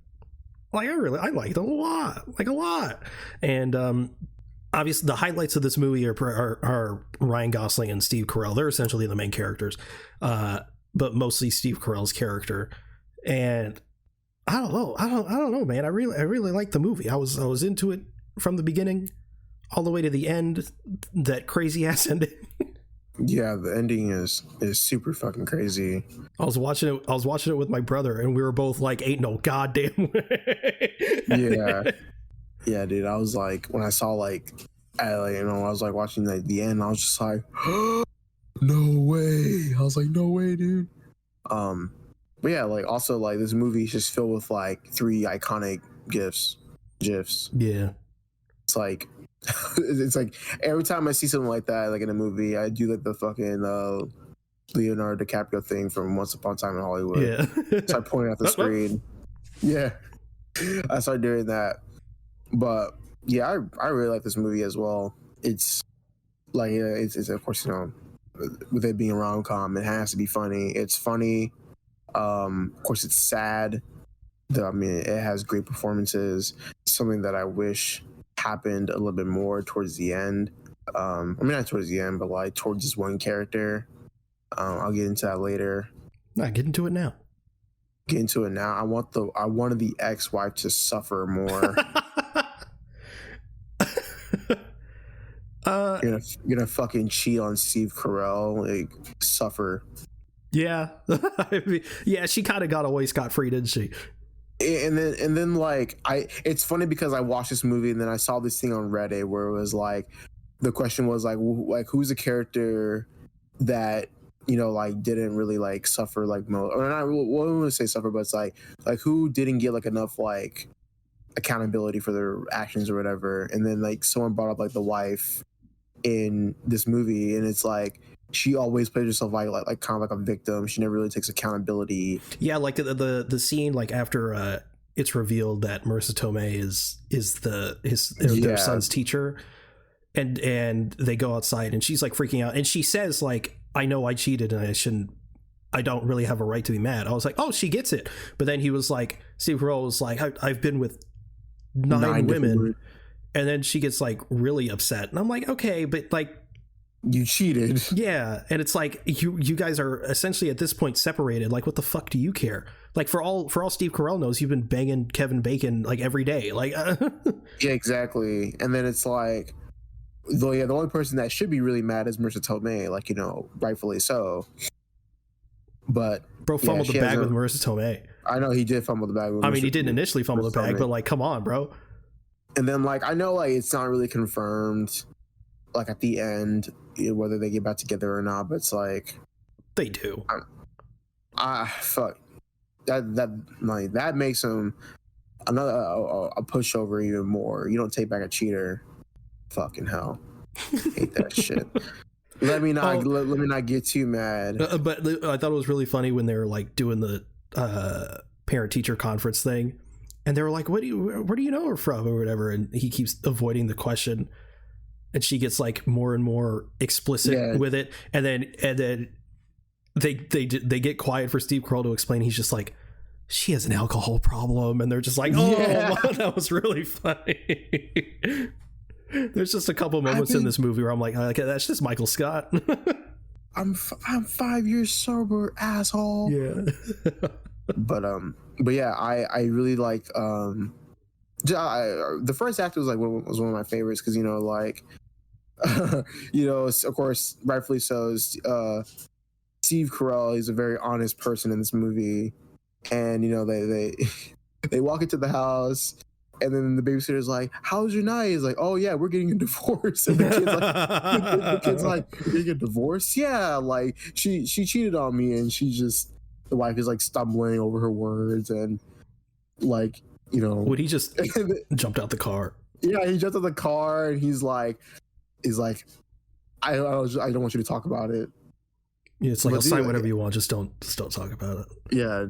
Like I liked it a lot. And obviously the highlights of this movie are Ryan Gosling and Steve Carell. They're essentially the main characters, but mostly Steve Carell's character. And I don't know, man. I really liked the movie. I was into it from the beginning all the way to the end. That crazy ass ending. Yeah, the ending is super fucking crazy. I was watching it with my brother, and we were both like, "Ain't no goddamn way." Yeah, dude. I was like, when I saw like I was like watching like the end. I was just like, no way. I was like, no way, dude. But yeah, like also like this movie is just filled with like 3 iconic gifs. Yeah. It's like it's like every time I see something like that, like in a movie, I do like the fucking Leonardo DiCaprio thing from Once Upon a Time in Hollywood. Yeah. Start pointing at the screen. Yeah. I started doing that. But yeah, I really like this movie as well. It's like it's of course, you know, with it being a rom-com, it has to be funny. It's funny. Of course it's sad. I mean, it has great performances. Something that I wish happened a little bit more towards the end. I mean, not towards the end, but like towards this one character. I'll get into that later. Nah, get into it now. Get into it now. I wanted the ex-wife to suffer more. You're gonna fucking cheat on Steve Carell, like suffer. Yeah. I mean, yeah, she kind of got away scot-free, didn't she? And then like it's funny because I watched this movie and then I saw this thing on Reddit where it was like the question was like who's a character that, you know, like didn't really like suffer like or not, well, I wouldn't say suffer, but it's like who didn't get like enough like accountability for their actions or whatever. And then like someone brought up like the wife in this movie, and it's like she always plays herself like kind of like a victim. She never really takes accountability. Yeah, like the scene like after it's revealed that Marissa Tomei is their son's teacher, and they go outside and she's like freaking out and she says like, I know I cheated and I don't really have a right to be mad. I was like, oh, she gets it. But then he was like, Steve Carell was like, I've been with nine women. And then she gets like really upset. And I'm like, okay, but like, you cheated. Yeah. And it's like, you guys are essentially at this point separated. Like, what the fuck do you care? Like for all Steve Carell knows, you've been banging Kevin Bacon like every day. Like, yeah, exactly. And then it's like, though, yeah, the only person that should be really mad is Marissa Tomei, like, you know, rightfully so. But bro fumbled the bag with Marissa Tomei. I know he did fumble the bag with I mean, he didn't initially fumble the bag, but like, come on, bro. And then like, I know like it's not really confirmed like at the end whether they get back together or not, but it's like they do. Fuck that makes him another a pushover even more. You don't take back a cheater. Fucking hell. Hate that shit. Let me not get too mad. But I thought it was really funny when they were like doing the parent teacher conference thing, and they were like, where do you know her from or whatever, and he keeps avoiding the question, and she gets like more and more explicit with it, and then they get quiet for Steve Carell to explain. He's just like, she has an alcohol problem, and they're just like, oh, wow, that was really funny. There's just a couple moments in this movie where I'm like, okay, that's just Michael Scott. I'm 5 years sober, asshole. Yeah. but yeah, I really like the first act was like was one of my favorites because, you know, like you know, of course, rightfully so, Steve Carell is a very honest person in this movie, and you know they walk into the house. And then the babysitter's like, how's your night? He's like, oh, yeah, we're getting a divorce. And the kid's like, you're getting a divorce? Yeah, like, she cheated on me. And the wife is, like, stumbling over her words. And, like, you know. Would he just jumped out the car? Yeah, he jumped out the car. And he's like, I don't want you to talk about it. Yeah, it's like, I'll sign whatever you want. Just don't talk about it. Yeah,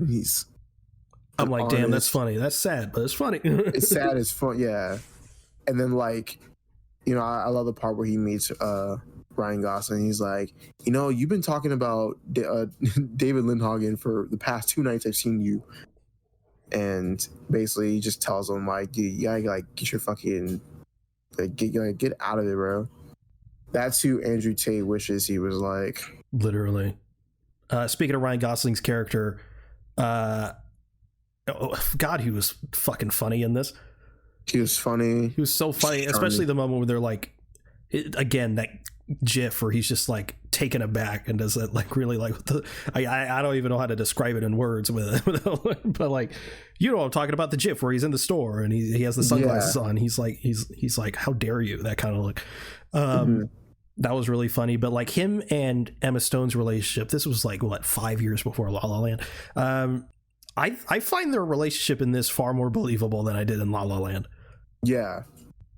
I'm like, honest. Damn, that's funny. That's sad, but it's funny. It's sad as fun, yeah. And then, like, you know, I love the part where he meets Ryan Gosling. He's like, you know, you've been talking about David Lindhagen for the past 2 nights I've seen you. And basically, he just tells him, like, dude, you gotta, like, get your fucking, like, get out of it, bro. That's who Andrew Tate wishes he was like. Literally. Speaking of Ryan Gosling's character, oh, God, he was fucking funny in this. He was funny. He was so funny, especially the moment where they're like, again, that gif where he's just like taken aback and does it like really like I don't even know how to describe it in words with it. But like, you know what I'm talking about, the gif where he's in the store and he has the sunglasses on. He's like how dare you, that kind of look. That was really funny. But like him and Emma Stone's relationship, this was like what, 5 years before La La Land. I find their relationship in this far more believable than I did in La La Land. Yeah,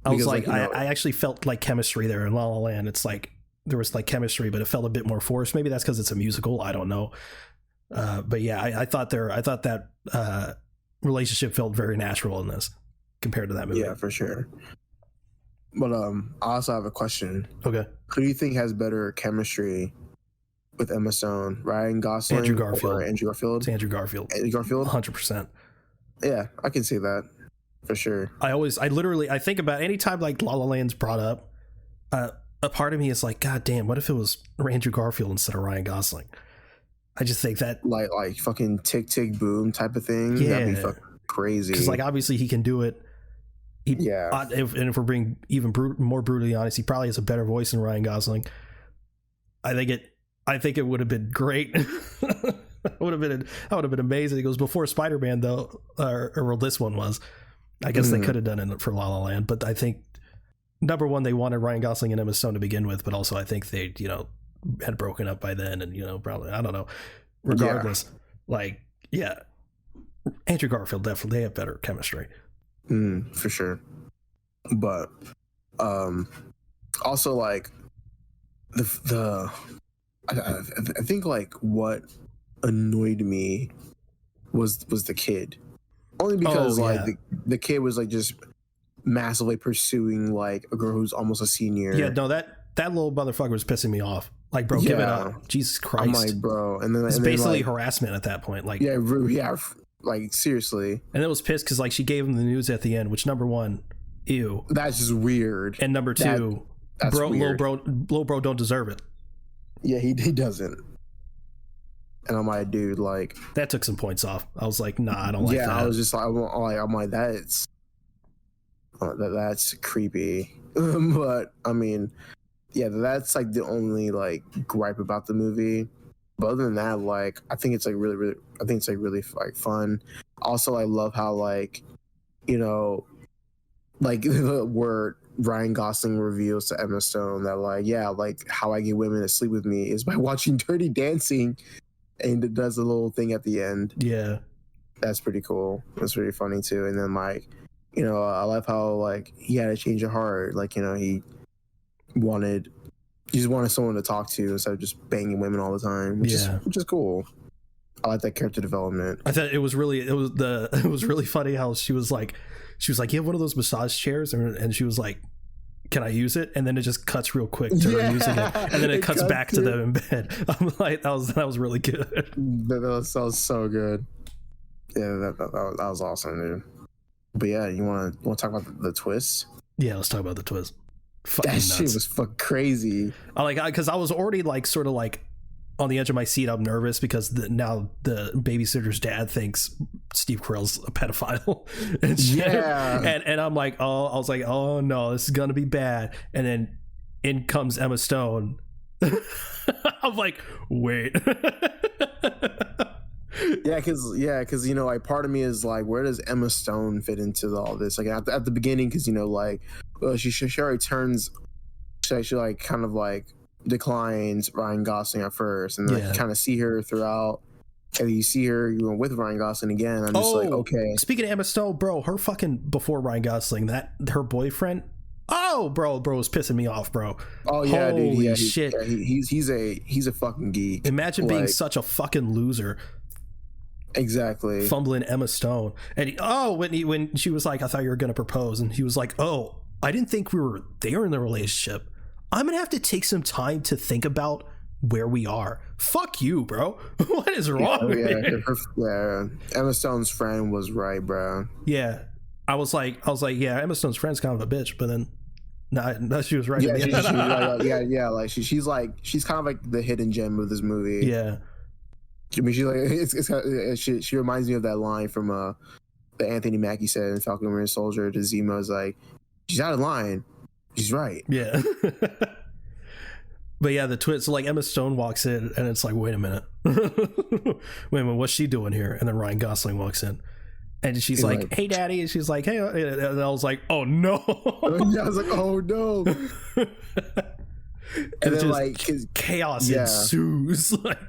I was like, I actually felt like chemistry there in La La Land. It's like there was like chemistry, but it felt a bit more forced. Maybe that's because it's a musical. I don't know. But yeah, I thought that relationship felt very natural in this compared to that movie. Yeah, for sure. But I also have a question. Okay. Who do you think has better chemistry with Emma Stone? Ryan Gosling Andrew Garfield. or Andrew Garfield? It's Andrew Garfield. Andrew Garfield? 100%. Yeah, I can see that. For sure. I think about anytime like La La Land's brought up, a part of me is like, God damn, what if it was Andrew Garfield instead of Ryan Gosling? I just think that like fucking tick tick boom type of thing. Yeah, that'd be fucking crazy. Because like obviously he can do it. If we're being even more brutally honest, he probably has a better voice than Ryan Gosling. I think it would have been great. That would have been amazing. It was before Spider-Man though, or this one was. I guess they could have done it for La La Land, but I think number one, they wanted Ryan Gosling and Emma Stone to begin with, but also I think they, had broken up by then, and probably, I don't know. Regardless, Andrew Garfield definitely, they have better chemistry. For sure. But also like I think like what annoyed me was the kid. Only because the kid was like just massively pursuing like a girl who's almost a senior. Yeah, no, that little motherfucker was pissing me off. Like, bro, give it up. Jesus Christ. I'm like, bro. And then it's basically harassment at that point. Like, yeah, like seriously. And it was pissed because like she gave him the news at the end, which number one, ew. That's just weird. And number two, little bro don't deserve it. Yeah, he doesn't. And I'm like, dude, like that took some points off. I was like, nah, I don't like that. Yeah, I was just like, I'm like, that's creepy. But I mean, yeah, that's like the only like gripe about the movie. But other than that, like I think it's like really like fun. Also, I love how like like where Ryan Gosling reveals to Emma Stone that like, yeah, like how I get women to sleep with me is by watching Dirty Dancing. And it does a little thing at the end. Yeah. That's pretty cool. That's really funny too. And then like, I love how like he had to change your heart. Like, he just wanted someone to talk to instead of just banging women all the time, which is cool. I like that character development. I thought it was really funny how she was like, you have one of those massage chairs, and she was like, can I use it? And then it just cuts real quick to her using it, and then it cuts back to them in bed. I'm like, that was really good. That was so good. Yeah, that was awesome, dude. But yeah, you want to talk about the twist? Yeah, let's talk about the twist. Fucking that shit was fucking crazy. Because I was already like sort of like on the edge of my seat. I'm nervous because now the babysitter's dad thinks Steve Carell's a pedophile. and I'm like, I was like, oh no, this is gonna be bad. And then in comes Emma Stone. I'm like, wait. Because like part of me is like, where does Emma Stone fit into all this? Like at the beginning, because she already turns, she like kind of like declines Ryan Gosling at first, and then you kind of see her throughout, and you see her with Ryan Gosling again. I'm just like, okay. Speaking of Emma Stone, bro, her fucking before Ryan Gosling, that her boyfriend. Oh, bro was pissing me off, bro. Oh yeah, holy dude. Yeah, shit. He's a fucking geek. Imagine being such a fucking loser. Exactly. Fumbling Emma Stone, and when she was like, I thought you were gonna propose, and he was like, oh, I didn't think we were there in the relationship. I'm gonna have to take some time to think about where we are. Fuck you, bro. What is wrong with me? Emma Stone's friend was right, bro. Yeah. I was like, yeah, Emma Stone's friend's kind of a bitch, but then no, she was right. Yeah, she's kind of like the hidden gem of this movie. Yeah. I mean, she's like, she reminds me of that line from that Anthony Mackie said in Falcon and Winter Soldier to Zemo's like, she's out of line. She's right. Yeah. But yeah, the twist. So like Emma Stone walks in, and it's like, wait a minute, wait a minute, what's she doing here? And then Ryan Gosling walks in, and she's like, "Hey, Daddy," and she's like, "Hey," and I was like, "Oh no!" Yeah, I was like, "Oh no!" And then like chaos ensues. Like,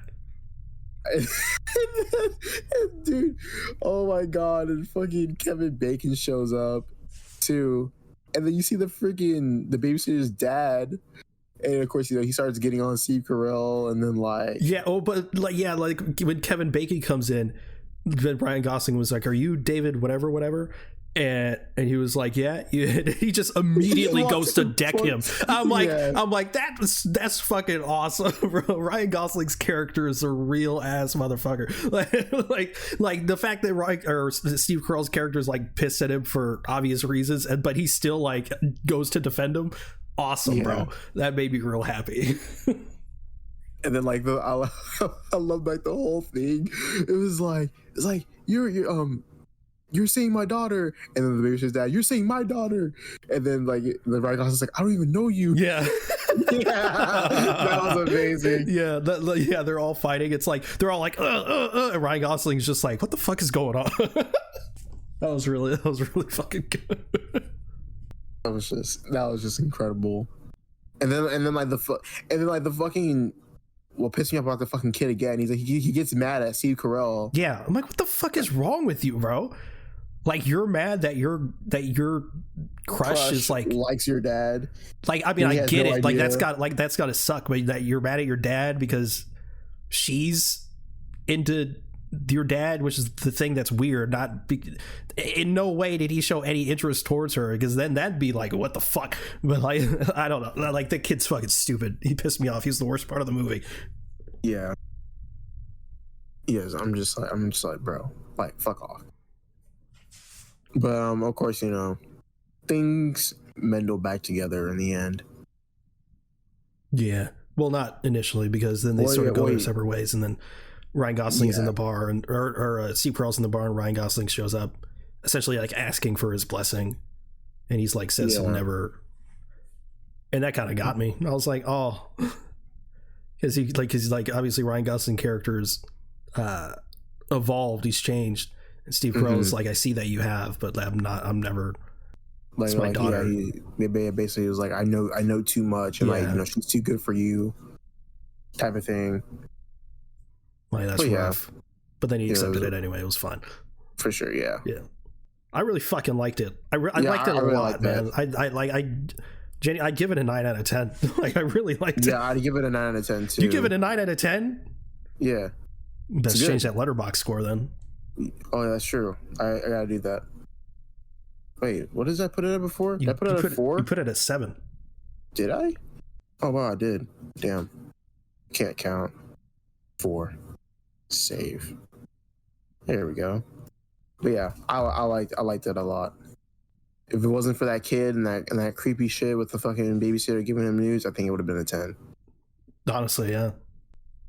dude, oh my god! And fucking Kevin Bacon shows up too, and then you see the babysitter's dad. And of course, he starts getting on Steve Carell, and then like like when Kevin Bacon comes in, then Ryan Gosling was like, "Are you David whatever?" And he was like, "Yeah." He just immediately goes to deck him. I'm like, that's fucking awesome, bro. Ryan Gosling's character is a real ass motherfucker. Like the fact that Steve Carell's character is like pissed at him for obvious reasons, but he still like goes to defend him. Awesome, bro. That made me real happy. And then like I love like the whole thing. It's like you're seeing my daughter, and then the babysitter's dad, you're seeing my daughter, and then like the Ryan Gosling's like, I don't even know you. Yeah. That was amazing. Yeah, they're all fighting. It's like they're all like, and Ryan Gosling's just like, what the fuck is going on? That was really fucking good. That was just incredible. And then like the fucking what pissed me off about the fucking kid again. He's like he gets mad at Steve Carell. Yeah, I'm like, what the fuck is wrong with you, bro? Like, you're mad that your crush is like likes your dad. Like, I mean, I get it. Like that's got to suck. But that you're mad at your dad because she's into your dad, which is the thing that's weird. In no way did he show any interest towards her, because then that'd be like, what the fuck. But like, I don't know, like, the kid's fucking stupid. He pissed me off. He's the worst part of the movie. Yeah. Yes, I'm just like, bro, like, fuck off. But of course, things mendel back together in the end. Yeah, well, not initially, because then they go their separate ways, and then Ryan Gosling's in the bar, or Steve Carell's in the bar, and Ryan Gosling shows up, essentially like asking for his blessing, and he's like, says he'll never, and that kind of got me. I was like, oh, because he's like obviously Ryan Gosling character's evolved, he's changed, and Steve Carell's like, I see that you have, but I'm never. Like, my daughter. Yeah, basically was like, I know too much, and like, she's too good for you, type of thing. Like, that's rough. But then he accepted it anyway. It was fun. For sure, yeah. Yeah. I really fucking liked it. I liked it a lot, man. I give it a 9 out of 10. Like, I really liked it. Yeah, I'd give it a 9 out of 10 too. You give it a 9 out of 10? Yeah. Let's change that letterbox score then. Oh, yeah, that's true. I gotta do that. Wait, what did I put it at before? Did I put it at 4? You put it at 7. Did I? Oh, wow, I did. Damn. Can't count. 4. Save. There we go. But yeah, I liked it a lot. If it wasn't for that kid and that creepy shit with the fucking babysitter giving him news, I think it would have been a 10. Honestly, yeah.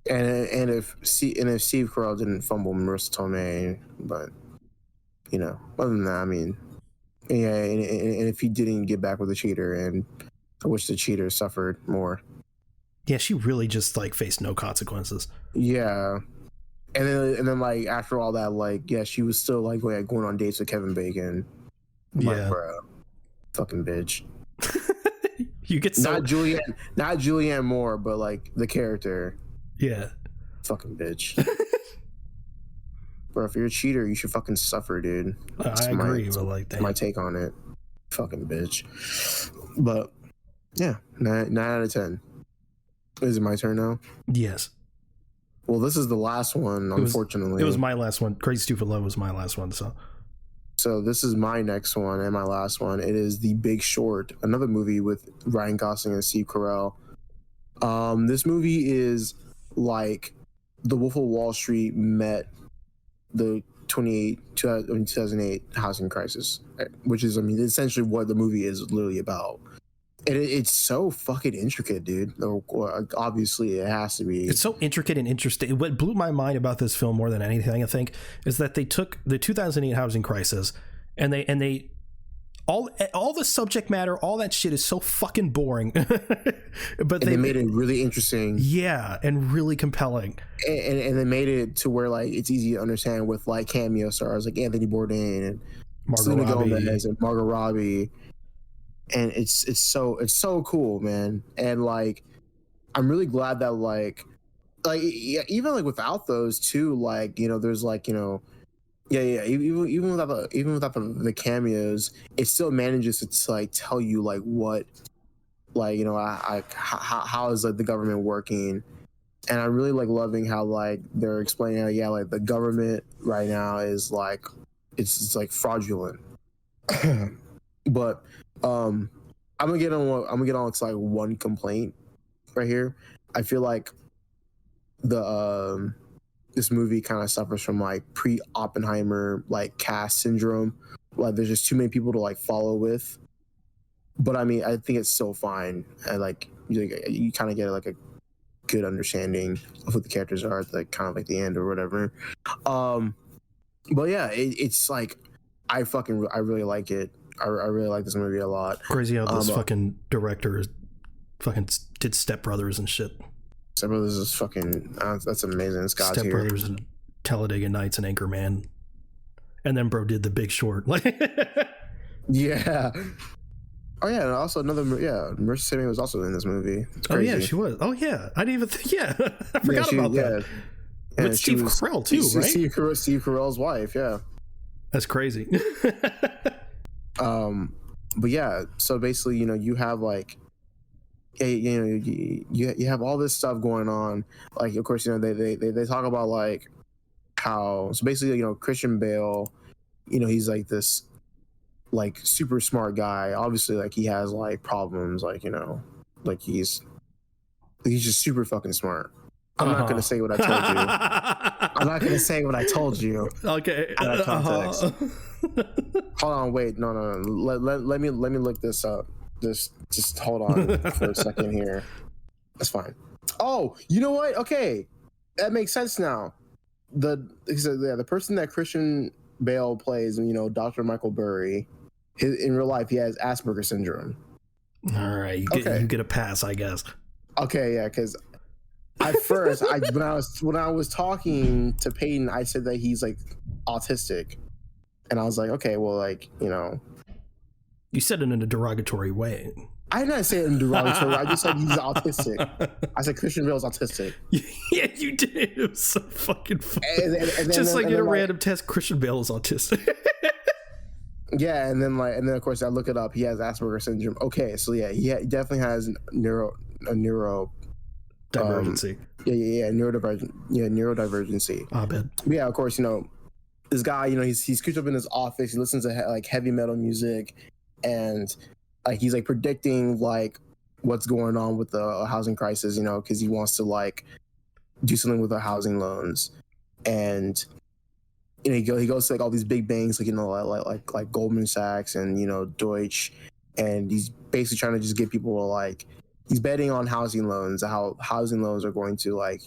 And if Steve Carell didn't fumble Marissa Tomei, but other than that, I mean, yeah, and if he didn't get back with the cheater, and I wish the cheater suffered more. Yeah, she really just like faced no consequences. Yeah. And then like after all that, like, yeah, she was still like going on dates with Kevin Bacon. I'm like, bro, fucking bitch. You get not Julianne Moore, but like the character. Yeah. Fucking bitch. Bro, if you're a cheater, you should fuking suffer, dude. I agree, but like, that's my take on it. Fucking bitch. But yeah, 9 out of 10. Is it my turn now? Yes. Well, this is the last one, unfortunately. It was my last one. Crazy Stupid Love was my last one, So this is my next one and my last one. It is The Big Short, another movie with Ryan Gosling and Steve Carell. This movie is like The Wolf of Wall Street met the 2008 housing crisis, which is, I mean, essentially what the movie is literally about. And it's so fucking intricate, dude. Obviously, it has to be. It's so intricate and interesting. What blew my mind about this film more than anything, I think, is that they took the 2008 housing crisis and they all the subject matter, all that shit is so fucking boring. But they made it really interesting. Yeah, and really compelling. And they made it to where like it's easy to understand with like cameo stars like Anthony Bourdain and Selena Gomez and Margot Robbie. And it's so cool, man. And like I'm really glad that like yeah, even like without those too, like, you know, there's like, you know, even without the cameos, it still manages to like tell you like what, like, you know, how is like the government working. And I really like loving how like they're explaining how, yeah, like the government right now is like it's like fraudulent. But I'm gonna get on to like one complaint right here. I feel like the this movie kind of suffers from like pre-Oppenheimer like cast syndrome. Like there's just too many people to like follow with. But I mean, I think it's still fine. And like you kind of get like a good understanding of who the characters are at like kind of like the end or whatever. But yeah, it's like I really like it. I really like this movie a lot. Crazy how this fucking director fucking did Step Brothers and shit. Step Brothers is fucking that's amazing. Scott's Step Brothers and Talladega Nights and Anchorman, and then bro did The Big Short. Yeah. Oh yeah, and also Marissa Tomei was also in this movie. Oh yeah, she was. Oh yeah, I didn't even think. Yeah, I forgot about that. Yeah, with Steve Carell too, right? Steve Carell's wife. Yeah, that's crazy. But yeah, so basically, you know, you have like, you know, you have all this stuff going on. Like, of course, you know, they talk about like how, so basically, you know, Christian Bale, you know, he's like this like super smart guy. Obviously, like he has like problems, like, you know, like he's just super fucking smart. I'm not gonna say what I told you. I'm not gonna say what I told you. Okay. Out of context. Hold on, wait, no. Let me look this up. Just hold on for a second here. That's fine. Oh, you know what? Okay, that makes sense now. The person that Christian Bale plays, you know, Dr. Michael Burry, in real life, he has Asperger's syndrome. All right, you get a pass, I guess. Okay, yeah, because at first, when I was talking to Peyton, I said that he's like autistic, and I was like, okay, well, like, you know, you said it in a derogatory way. I did not say it in derogatory. I just said he's autistic. I said Christian Bale's autistic. Yeah, you did. It was so fucking funny. And just like in a random test, Christian Bale is autistic. Yeah, and then of course I look it up. He has Asperger's syndrome. Okay, so yeah, he definitely has a neuro divergency. Neurodivergency. I bet. Yeah, of course, you know, this guy, you know, he's cooped up in his office. He listens to like heavy metal music, and like he's like predicting like what's going on with the housing crisis, you know, because he wants to like do something with the housing loans. And you know, he goes to like all these big banks, like, you know, like Goldman Sachs and, you know, Deutsche, and he's basically trying to just get people to like, he's betting on housing loans, how housing loans are going to like,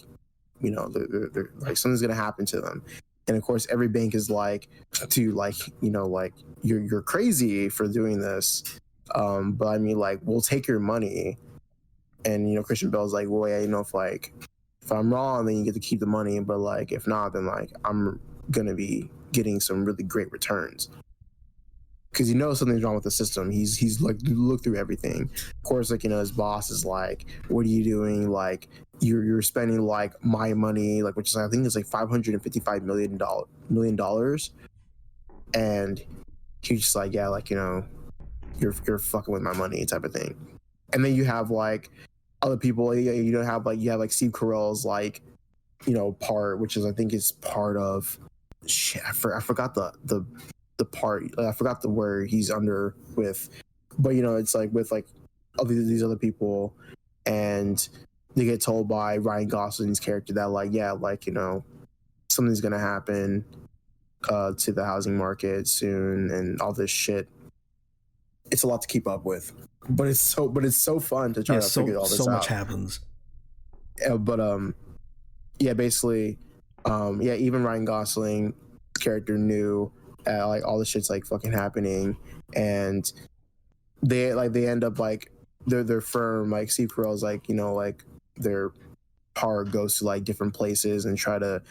you know, they're like something's gonna happen to them. And of course, every bank is like, to like, you know, like you're crazy for doing this, but I mean, like, we'll take your money. And, you know, Christian Bale's like, well, yeah, you know, if I'm wrong, then you get to keep the money, but like if not, then like I'm gonna be getting some really great returns, because you know something's wrong with the system. He's like looked through everything. Of course, like, you know, his boss is like, what are you doing? Like you're spending like my money, like, which is, I think is like $555 million, and he's just like, yeah, like, you know, you're fucking with my money type of thing. And then you have like other people, you don't have like, you have like Steve Carell's like, you know, part, which is, I think is part of shit. I forgot the part. I forgot the where he's under with, but you know, it's like with like these other people, and they get told by Ryan Gosling's character that like, yeah, like, you know, something's gonna happen to the housing market soon, and all this shit. It's a lot to keep up with, but it's so fun to try to figure all this out. So much happens. Yeah, basically, yeah, even Ryan Gosling's character knew like all the shit's like fucking happening, and they end up like their firm, like Steve Carell's like, you know, like their part goes to like different places and try to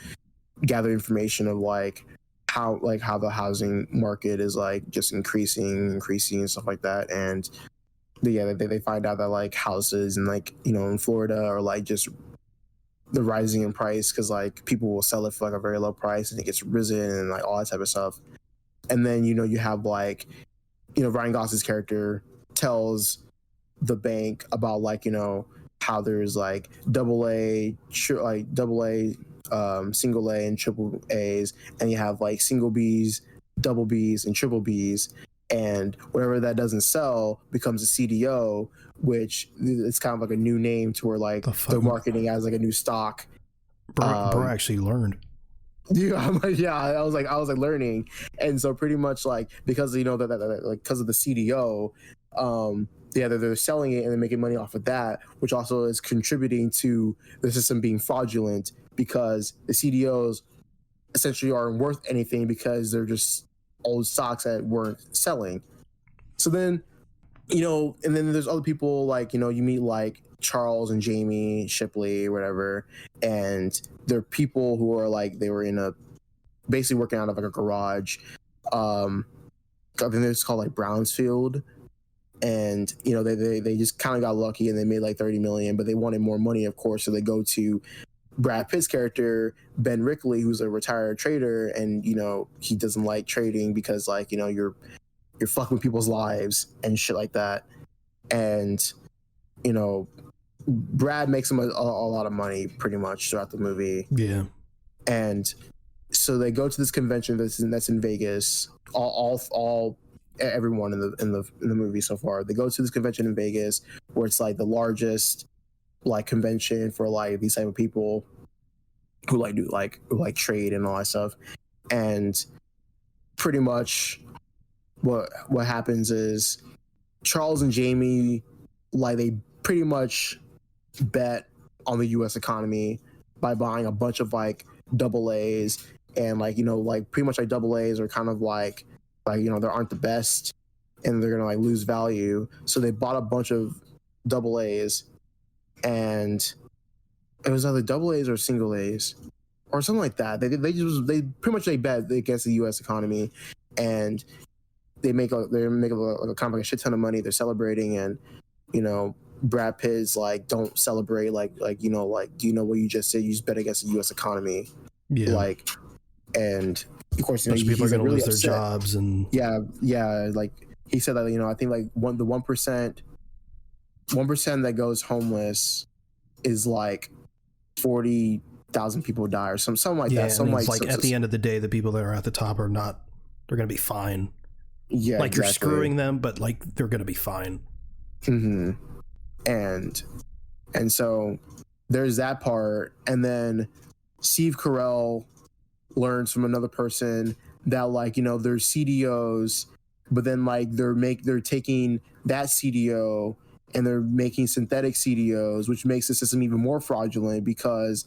gather information of like how the housing market is like just increasing and stuff like that. And they find out that like houses and like, you know, in Florida are like just the rising in price because like people will sell it for like a very low price and it gets risen and like all that type of stuff. And then, you know, you have like, you know, Ryan Gosling's character tells the bank about like, you know, how there's like double A, single A and triple A's, and you have like single B's, double B's, and triple B's, and whatever that doesn't sell becomes a CDO, which it's kind of like a new name to where like they're marketing as like a new stock. Bro actually learned. Yeah, I was like learning, and so pretty much like because you know that like because of the CDO, they're selling it and they're making money off of that, which also is contributing to the system being fraudulent because the CDOs essentially aren't worth anything because they're just old stocks that weren't selling. So then, you know, and then there's other people like, you know, you meet like Charles and Jamie Shipley or whatever, and they're people who are like they were in a basically working out of like a garage. I think it's called like Brownsfield, and you know they just kind of got lucky and they made like 30 million, but they wanted more money, of course, so they go to Brad Pitt's character Ben Rickley, who's a retired trader, and you know he doesn't like trading because like, you know, you're fucking with people's lives and shit like that. And you know, Brad makes him a lot of money pretty much throughout the movie. Yeah. And so they go to this convention that's in Vegas. Everyone in the movie so far, they go to this convention in Vegas where it's like the largest like convention for like these type of people who like do like trade and all that stuff. And pretty much what happens is Charles and Jamie, like, they pretty much bet on the U.S. economy by buying a bunch of like double A's, and like, you know, like pretty much like double A's are kind of like you know, they aren't the best and they're gonna like lose value. So they bought a bunch of double A's, and it was either double A's or single A's or something like that. They pretty much they bet against the U.S. economy, and they make a kind of like a shit ton of money. They're celebrating, and you know, Brad Pitt's like, don't celebrate, like you know, like, do you know what you just said? You just bet against the U.S. economy. Yeah. Like, and of course, you know, people are going to lose their jobs, and yeah. Like he said that, you know, I think like the 1% that goes homeless is like 40,000 people die or something like that. Something like at the end of the day, the people that are at the top are not. They're going to be fine. Yeah, like exactly. You're screwing them, but like they're going to be fine. Mm-hmm. And so there's that part, and then Steve Carell learns from another person that, like, you know, there's CDOs, but then like they're taking that CDO and they're making synthetic CDOs, which makes the system even more fraudulent because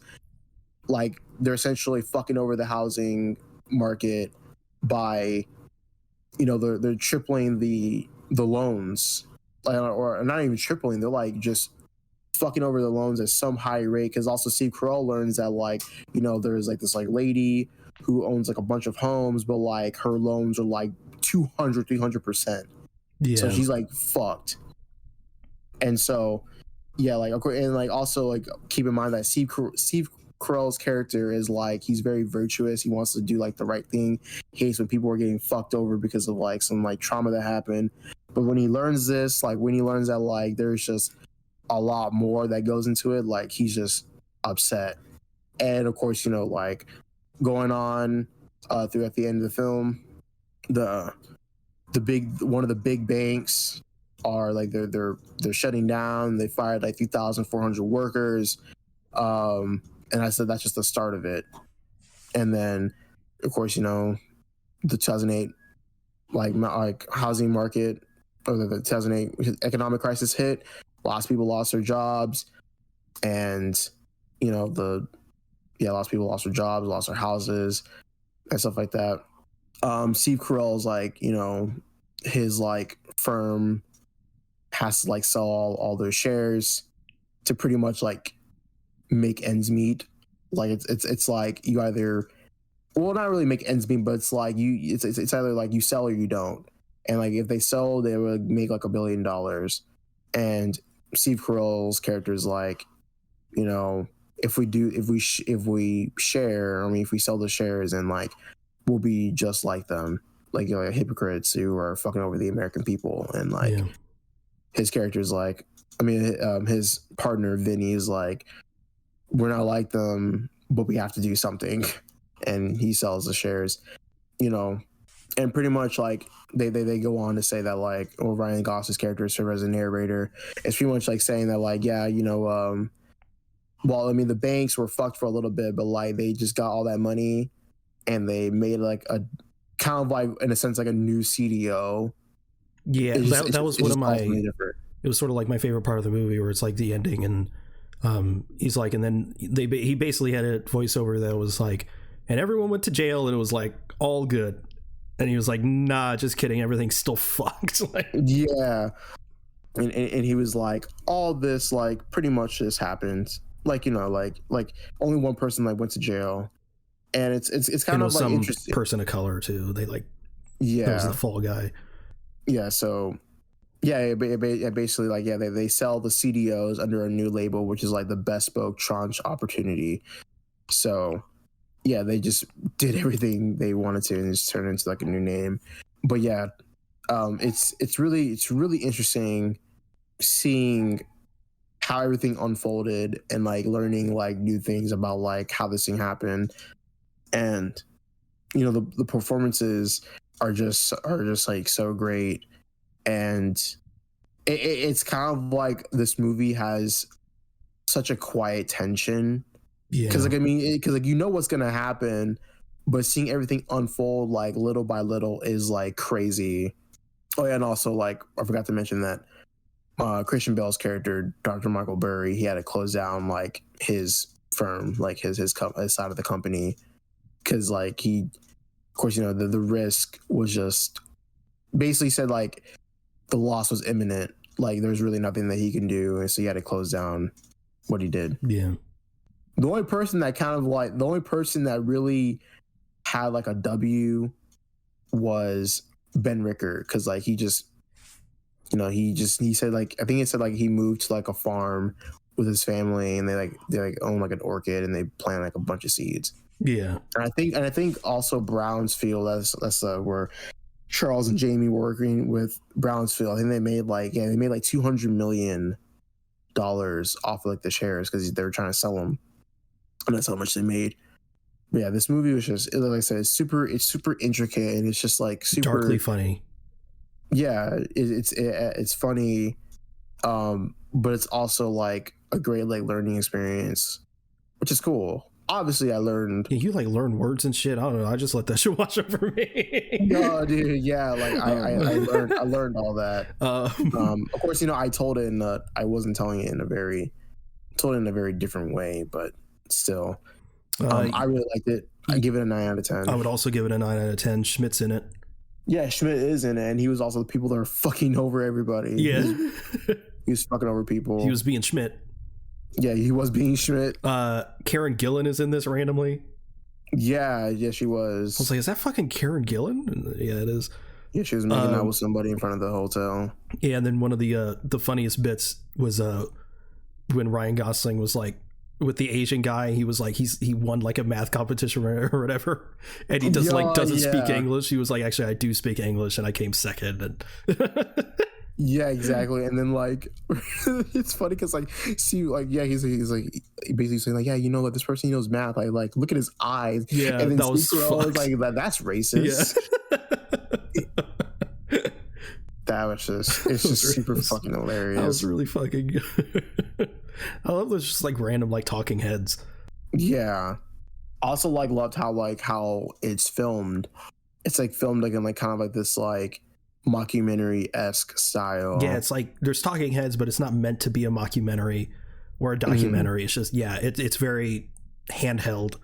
like they're essentially fucking over the housing market by, you know, they're tripling the loans, or not even tripling, they're like just fucking over the loans at some high rate. Because also Steve Carell learns that, like, you know, there's like this like lady who owns like a bunch of homes, but like her loans are like 200-300%. Yeah. So she's like fucked. And so yeah, like, and like also like keep in mind that Steve Carell's character is like, he's very virtuous. He wants to do like the right thing. He hates when people are getting fucked over because of like some like trauma that happened. But when he learns this, like when he learns that like there's just a lot more that goes into it, like he's just upset. And of course, you know, like going on through at the end of the film, one of the big banks are like they're shutting down. They fired like 3,400 workers. And I said that's just the start of it. And then, of course, you know, the 2008 like housing market, or the 2008 economic crisis hit. Lots of people lost their jobs, and you know, lots of people lost their jobs, lost their houses, and stuff like that. Steve Carell's like, his like firm has to like sell all their shares to pretty much like make ends meet. Like it's like you either, well, not really make ends meet, but it's like it's either like you sell or you don't. And like if they sell, they would make like $1 billion. And Steve Carell's character is like, if we share, I mean, if we sell the shares, and like we'll be just like them, like like hypocrites who are fucking over the American people. And like his character's like, I mean, his partner Vinny is like, we're not like them, but we have to do something. And he sells the shares, and pretty much like they go on to say that like, Ryan Gosling's character served as a narrator. It's pretty much like saying that like, well, I mean, the banks were fucked for a little bit, but like they just got all that money and they made like a kind of like, in a sense, like a new CDO. Yeah, that was one of my, it was sort of like my favorite part of the movie, where it's like the ending, and he's like, and then he basically had a voiceover that was like, and everyone went to jail and it was like all good, and he was like, nah, just kidding, everything's still fucked. Like, yeah. And he was like, all this like pretty much just happened, like like only one person like went to jail, and it's kind of like some interesting person of color too. They like, that was the fall guy. Yeah, so basically like, they sell the CDOs under a new label, which is like the bespoke tranche opportunity. So yeah, they just did everything they wanted to and just turned it into like a new name. But yeah, it's really interesting seeing how everything unfolded and like learning like new things about like how this thing happened. And the performances are just like so great. And it's kind of like this movie has such a quiet tension, because like, I mean, because like what's gonna happen, but seeing everything unfold like little by little is like crazy. Oh yeah, and also like I forgot to mention that Christian Bale's character, Dr. Michael Burry, he had to close down like his firm, like his side of the company, because like he, of course, the risk was just basically said like the loss was imminent, like there's really nothing that he can do, and so he had to close down what he did. Yeah. The only person that really had like a W was Ben Ricker, because like he just he said like, I think it said like he moved to like a farm with his family, and they own like an orchid, and they plant like a bunch of seeds. Yeah. And I think also Brownsfield, that's where Charles and Jamie were working with Brownsfield. I think they made like $200 million off of like the shares, because they were trying to sell them, and that's how much they made. But yeah, this movie was just, like I said, it's super intricate, and it's just like super darkly funny. Yeah, it's funny, but it's also like a great like learning experience, which is cool. Obviously, I learned. Yeah, you like learn words and shit. I don't know. I just let that shit wash over me. No, dude. Yeah, like I learned all that. Of course, I told it I wasn't telling it in a very different way, but still, I really liked it. I give it a 9 out of 10. I would also give it a 9 out of 10. Schmidt's in it. Yeah, Schmidt is in it, and he was also the people that are fucking over everybody. Yeah, he was fucking over people. He was being Schmidt. Yeah, he was being Schmidt. Karen Gillan is in this randomly. Yeah, she was. I was like, is that fucking Karen Gillan? Yeah, it is. Yeah, she was making out with somebody in front of the hotel. Yeah, and then one of the funniest bits was when Ryan Gosling was like with the Asian guy. He was like, he won like a math competition or whatever, and he doesn't speak English. He was like, actually, I do speak English, and I came second. And yeah, exactly. And then like it's funny because like, see, like, yeah, he's like basically saying like, yeah, like this person knows math. I like look at his eyes. Yeah, and then that was like that's racist. Yeah. That was just super fucking hilarious. That was really fucking good. I love those just like random like talking heads. Yeah. Also like loved how it's filmed. It's like filmed like in like kind of like this like mockumentary-esque style. Yeah, it's like there's talking heads, but it's not meant to be a mockumentary or a documentary. It's just it's very handheld,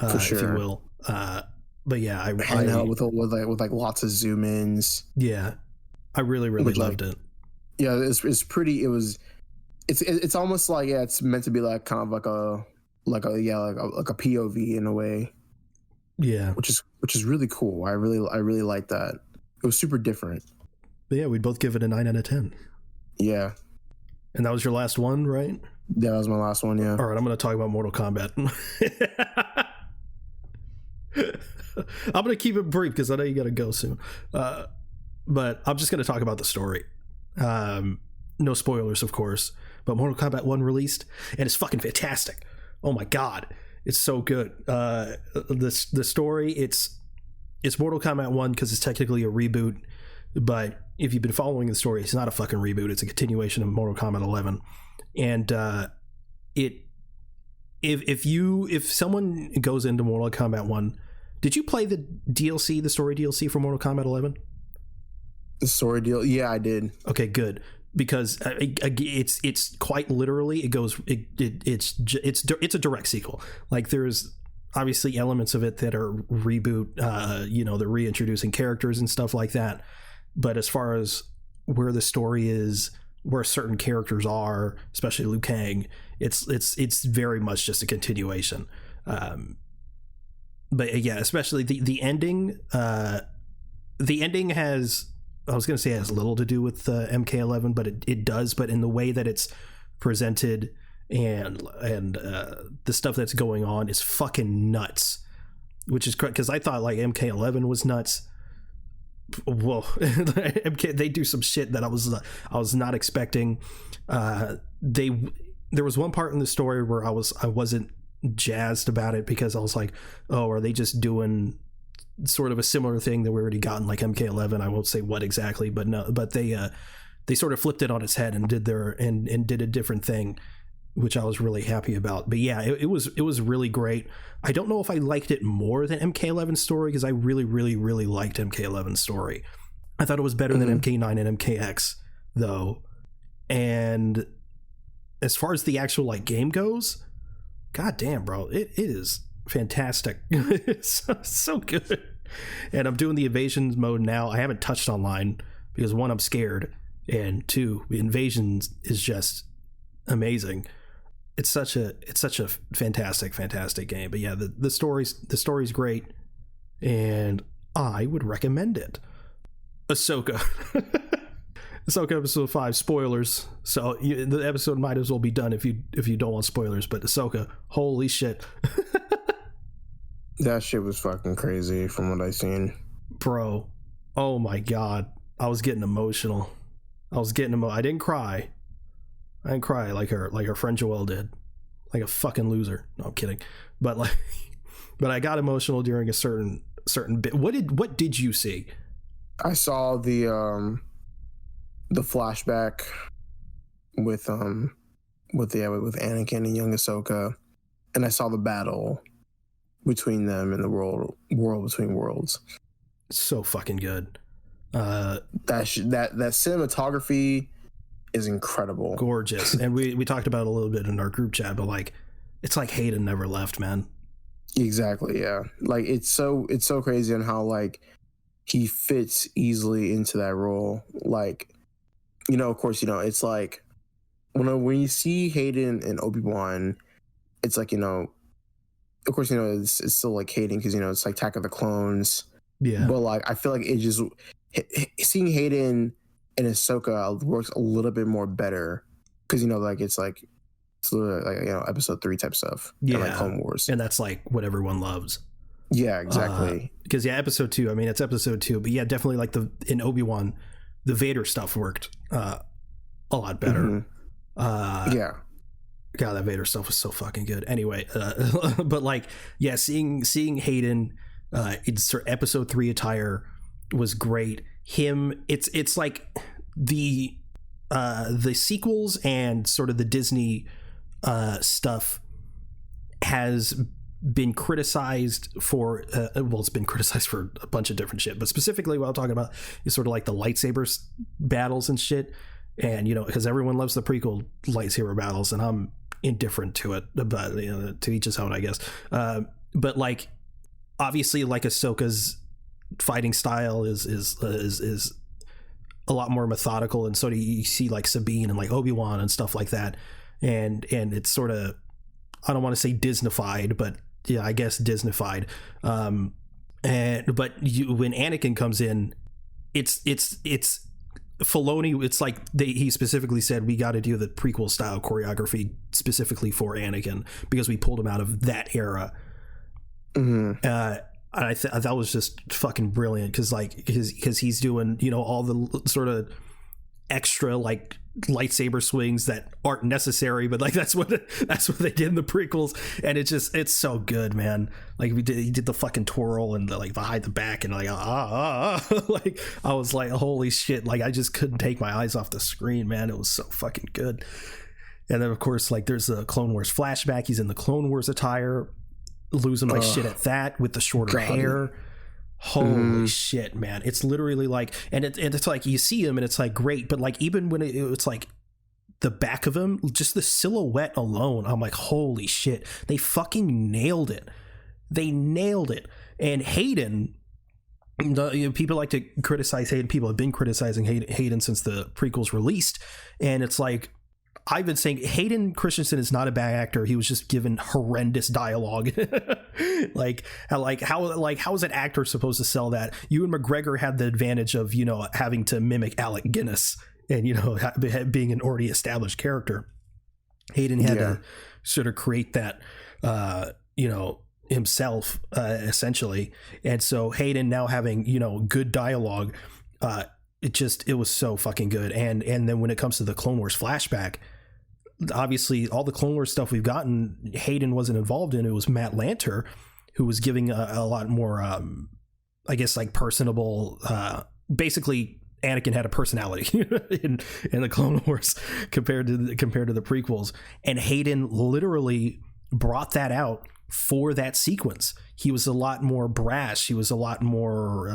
for sure. if you will. But yeah, handheld with like lots of zoom ins. Yeah, I really loved it. Yeah, it's pretty. It's almost like, yeah, it's meant to be like kind of like a POV in a way. Yeah, which is really cool. I really like that. It was super different. But yeah, we'd both give it a 9 out of 10. Yeah. And that was your last one, right? Yeah, that was my last one, yeah. All right, I'm going to talk about Mortal Kombat. I'm going to keep it brief because I know you got to go soon. But I'm just going to talk about the story. No spoilers, of course. But Mortal Kombat 1 released, and it's fucking fantastic. Oh my god, it's so good. The story, it's Mortal Kombat 1 because it's technically a reboot, but if you've been following the story, it's not a fucking reboot. It's a continuation of Mortal Kombat 11, and if someone goes into Mortal Kombat 1, did you play the DLC, the story DLC for Mortal Kombat 11? The story deal, yeah, I did. Okay, good. Because it's quite literally it's a direct sequel. Like, there's obviously elements of it that are reboot, they're reintroducing characters and stuff like that, but as far as where the story is, where certain characters are, especially Liu Kang, it's very much just a continuation. But yeah, especially the ending has, I was going to say it has little to do with MK11, but it does. But in the way that it's presented and the stuff that's going on is fucking nuts, which is correct, because I thought like MK11 was nuts. Whoa, they do some shit that I was not expecting. There was one part in the story where I wasn't jazzed about it because I was like, oh, are they just doing sort of a similar thing that we already got in like MK11? I won't say what exactly, but no, but they sort of flipped it on its head and did did a different thing, which I was really happy about. But yeah, it was really great. I don't know if I liked it more than MK11's story, because I really liked MK11's story. I thought it was better than MK9 and MKX though. And as far as the actual like game goes, god damn, bro, it is fantastic. It's so good. And I'm doing the invasions mode now. I haven't touched online because, one, I'm scared, and two, the invasions is just amazing. It's such a fantastic game. But yeah, the story's great, and I would recommend it. Ahsoka. Ahsoka episode 5, spoilers. So the episode might as well be done if you don't want spoilers. But Ahsoka, holy shit. That shit was fucking crazy from what I seen. Bro, oh my god. I was getting emotional. I didn't cry. I didn't cry like her friend Joelle did. Like a fucking loser. No, I'm kidding. But I got emotional during a certain bit. What did you see? I saw the flashback with Anakin and young Ahsoka, and I saw the battle between them in the world between worlds. So fucking good. That cinematography is incredible, gorgeous. And we talked about it a little bit in our group chat, but like, it's like Hayden never left, man. Exactly, yeah. Like, it's so crazy on how like he fits easily into that role. Like, of course, it's like when you see Hayden and Obi-Wan, it's like, of course, it's still like Hayden because, it's like Attack of the Clones. Yeah. But like, I feel like it just, seeing Hayden and Ahsoka works a little bit more better because, it's literally like, episode 3 type stuff. Yeah. And like Clone Wars. And that's like what everyone loves. Yeah, exactly. Because episode 2, I mean, it's episode 2, but yeah, definitely like in Obi-Wan, the Vader stuff worked a lot better. Yeah. God, that Vader stuff was so fucking good. Anyway, but like, yeah, seeing Hayden in episode 3 attire was great. It's like the sequels and sort of the Disney stuff has been criticized for it's been criticized for a bunch of different shit, but specifically what I'm talking about is sort of like the lightsaber battles and shit. And because everyone loves the prequel lightsaber battles, and I'm indifferent to it, but to each his own, I guess. But like, obviously like Ahsoka's fighting style is a lot more methodical, and so do you see like Sabine and like Obi-Wan and stuff like that, and it's sort of, I don't want to say Disneyfied, but yeah, I guess Disneyfied. But when Anakin comes in, it's Filoni. It's like he specifically said we got to do the prequel style choreography specifically for Anakin because we pulled him out of that era. I thought that was just fucking brilliant because he's doing, you know, all the sort of extra like lightsaber swings that aren't necessary, but like that's what they did in the prequels, and it's so good, man. Like he did the fucking twirl and the like behind the back and like like I was like, holy shit, like I just couldn't take my eyes off the screen, man. It was so fucking good. And then of course like there's the Clone Wars flashback. He's in the Clone Wars attire, losing my shit at that with the shorter hair. Holy shit, man. It's literally like, and it's like you see him and it's like great, but like even when it's like the back of him, just the silhouette alone, I'm like, holy shit, they fucking nailed it. And Hayden, you know, people like to criticize Hayden. People have been criticizing Hayden since the prequels released, and it's like, I've been saying Hayden Christensen is not a bad actor. He was just given horrendous dialogue. How is an actor supposed to sell that? Ewan McGregor had the advantage of, you know, having to mimic Alec Guinness and, you know, being an already established character. Hayden had to sort of create that, you know, himself, essentially. And so Hayden now having, you know, good dialogue, it was so fucking good. And then when it comes to the Clone Wars flashback, obviously all the Clone Wars stuff we've gotten, Hayden wasn't involved in. It was Matt Lanter who was giving a lot more, I guess, like personable, basically Anakin had a personality in the Clone Wars compared to the prequels. And Hayden literally brought that out for that sequence. He was a lot more brash. He was a lot more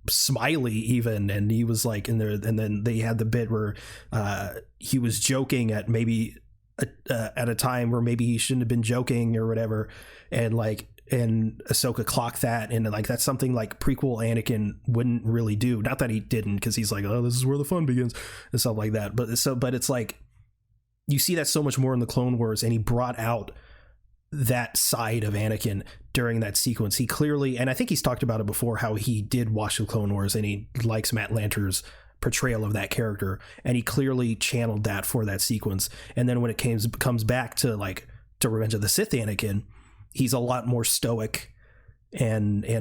smiley even, and he was like in there. And then they had the bit where he was joking at maybe at a time where maybe he shouldn't have been joking or whatever, and Ahsoka clocked that, and like that's something like prequel Anakin wouldn't really do. Not that he didn't, because he's like, oh, this is where the fun begins and stuff like that. But it's like you see that so much more in the Clone Wars, and he brought out that side of Anakin during that sequence. He clearly, and I think he's talked about it before, how he did watch the Clone Wars and he likes Matt Lanter's portrayal of that character, and he clearly channeled that for that sequence. And then when it comes back to Revenge of the Sith Anakin, he's a lot more stoic and a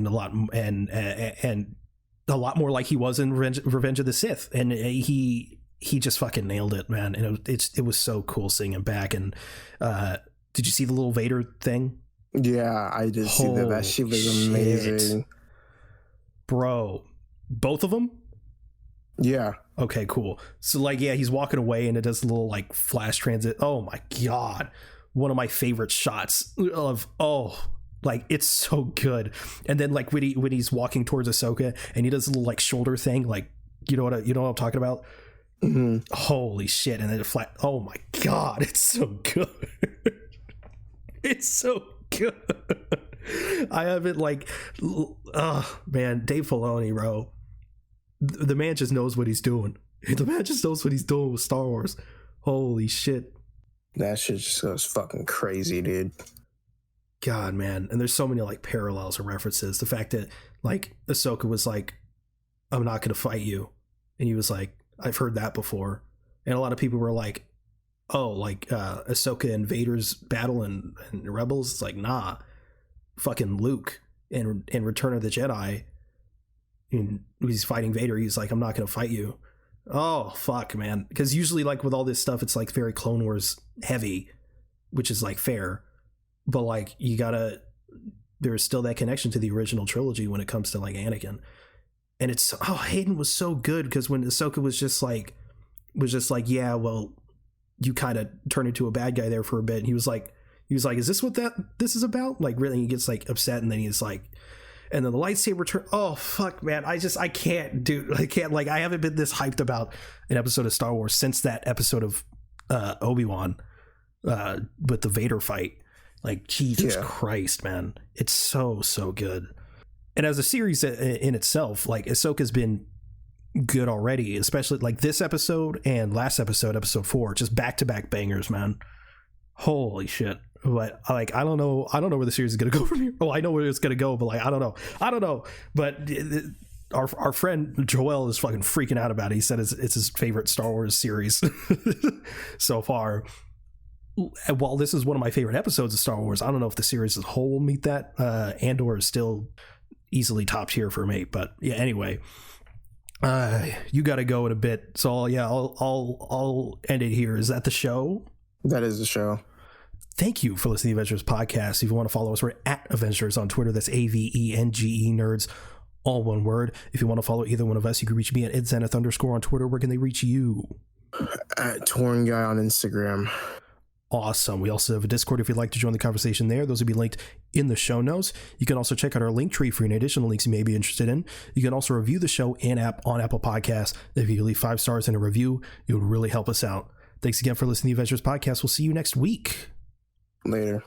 lot more like he was in Revenge of the Sith, and he just fucking nailed it, man. And it was so cool seeing him back. And did you see the little Vader thing? Yeah, I did see that. That shit was amazing. Bro, both of them? Yeah. Okay, cool. So like, yeah, he's walking away and it does a little like flash transit. Oh my God. One of my favorite shots of, like it's so good. And then like when he's walking towards Ahsoka and he does a little like shoulder thing, like, you know what I'm talking about? Mm-hmm. Holy shit. And then it flat. Oh my God. It's so good. It's so good. I haven't like, man, Dave Filoni, bro. The man just knows what he's doing. The man just knows what he's doing with Star Wars. Holy shit. That shit just goes fucking crazy, dude. God, man. And there's so many like parallels and references. The fact that like Ahsoka was like, I'm not going to fight you. And he was like, I've heard that before. And a lot of people were like, oh, like Ahsoka and Vader's battle and Rebels. It's like, nah, fucking Luke in Return of the Jedi, and he's fighting Vader. He's like, I'm not going to fight you. Oh, fuck, man. Because usually like with all this stuff, it's like very Clone Wars heavy, which is like fair. But like there's still that connection to the original trilogy when it comes to like Anakin. And it's, Hayden was so good, because when Ahsoka was just like, yeah, well, you kind of turned into a bad guy there for a bit. And he was like, is this what this is about? Like, really? He gets like upset, and then he's like, and then the lightsaber turn. Oh, fuck, man. I can't, dude. I can't, like, I haven't been this hyped about an episode of Star Wars since that episode of Obi-Wan, with the Vader fight. Like, Jesus Christ, man. It's so good. And as a series in itself, like, Ahsoka's been good already, especially like this episode and last episode, episode 4, just back-to-back bangers, man. Holy shit. But like, I don't know where the series is gonna go from here. Well, I know where it's gonna go, but like, I don't know. But our friend Joel is fucking freaking out about it. He said it's his favorite Star Wars series so far. While this is one of my favorite episodes of Star Wars, I don't know if the series as a whole will meet that. Andor is still easily top tier for me. But yeah, anyway, you got to go in a bit. So yeah, I'll end it here. Is that the show? That is the show. Thank you for listening to the Avengenerds podcast. If you want to follow us, we're at Avengenerds on Twitter. That's AVENGE Nerds, all one word. If you want to follow either one of us, you can reach me at @Zenith_ on Twitter. Where can they reach you? At Torn Guy on Instagram. Awesome. We also have a Discord if you'd like to join the conversation there. Those will be linked in the show notes. You can also check out our link tree for any additional links you may be interested in. You can also review the show on Apple Podcasts. If you leave 5 stars in a review, it would really help us out. Thanks again for listening to the Avengenerds podcast. We'll see you next week. Later.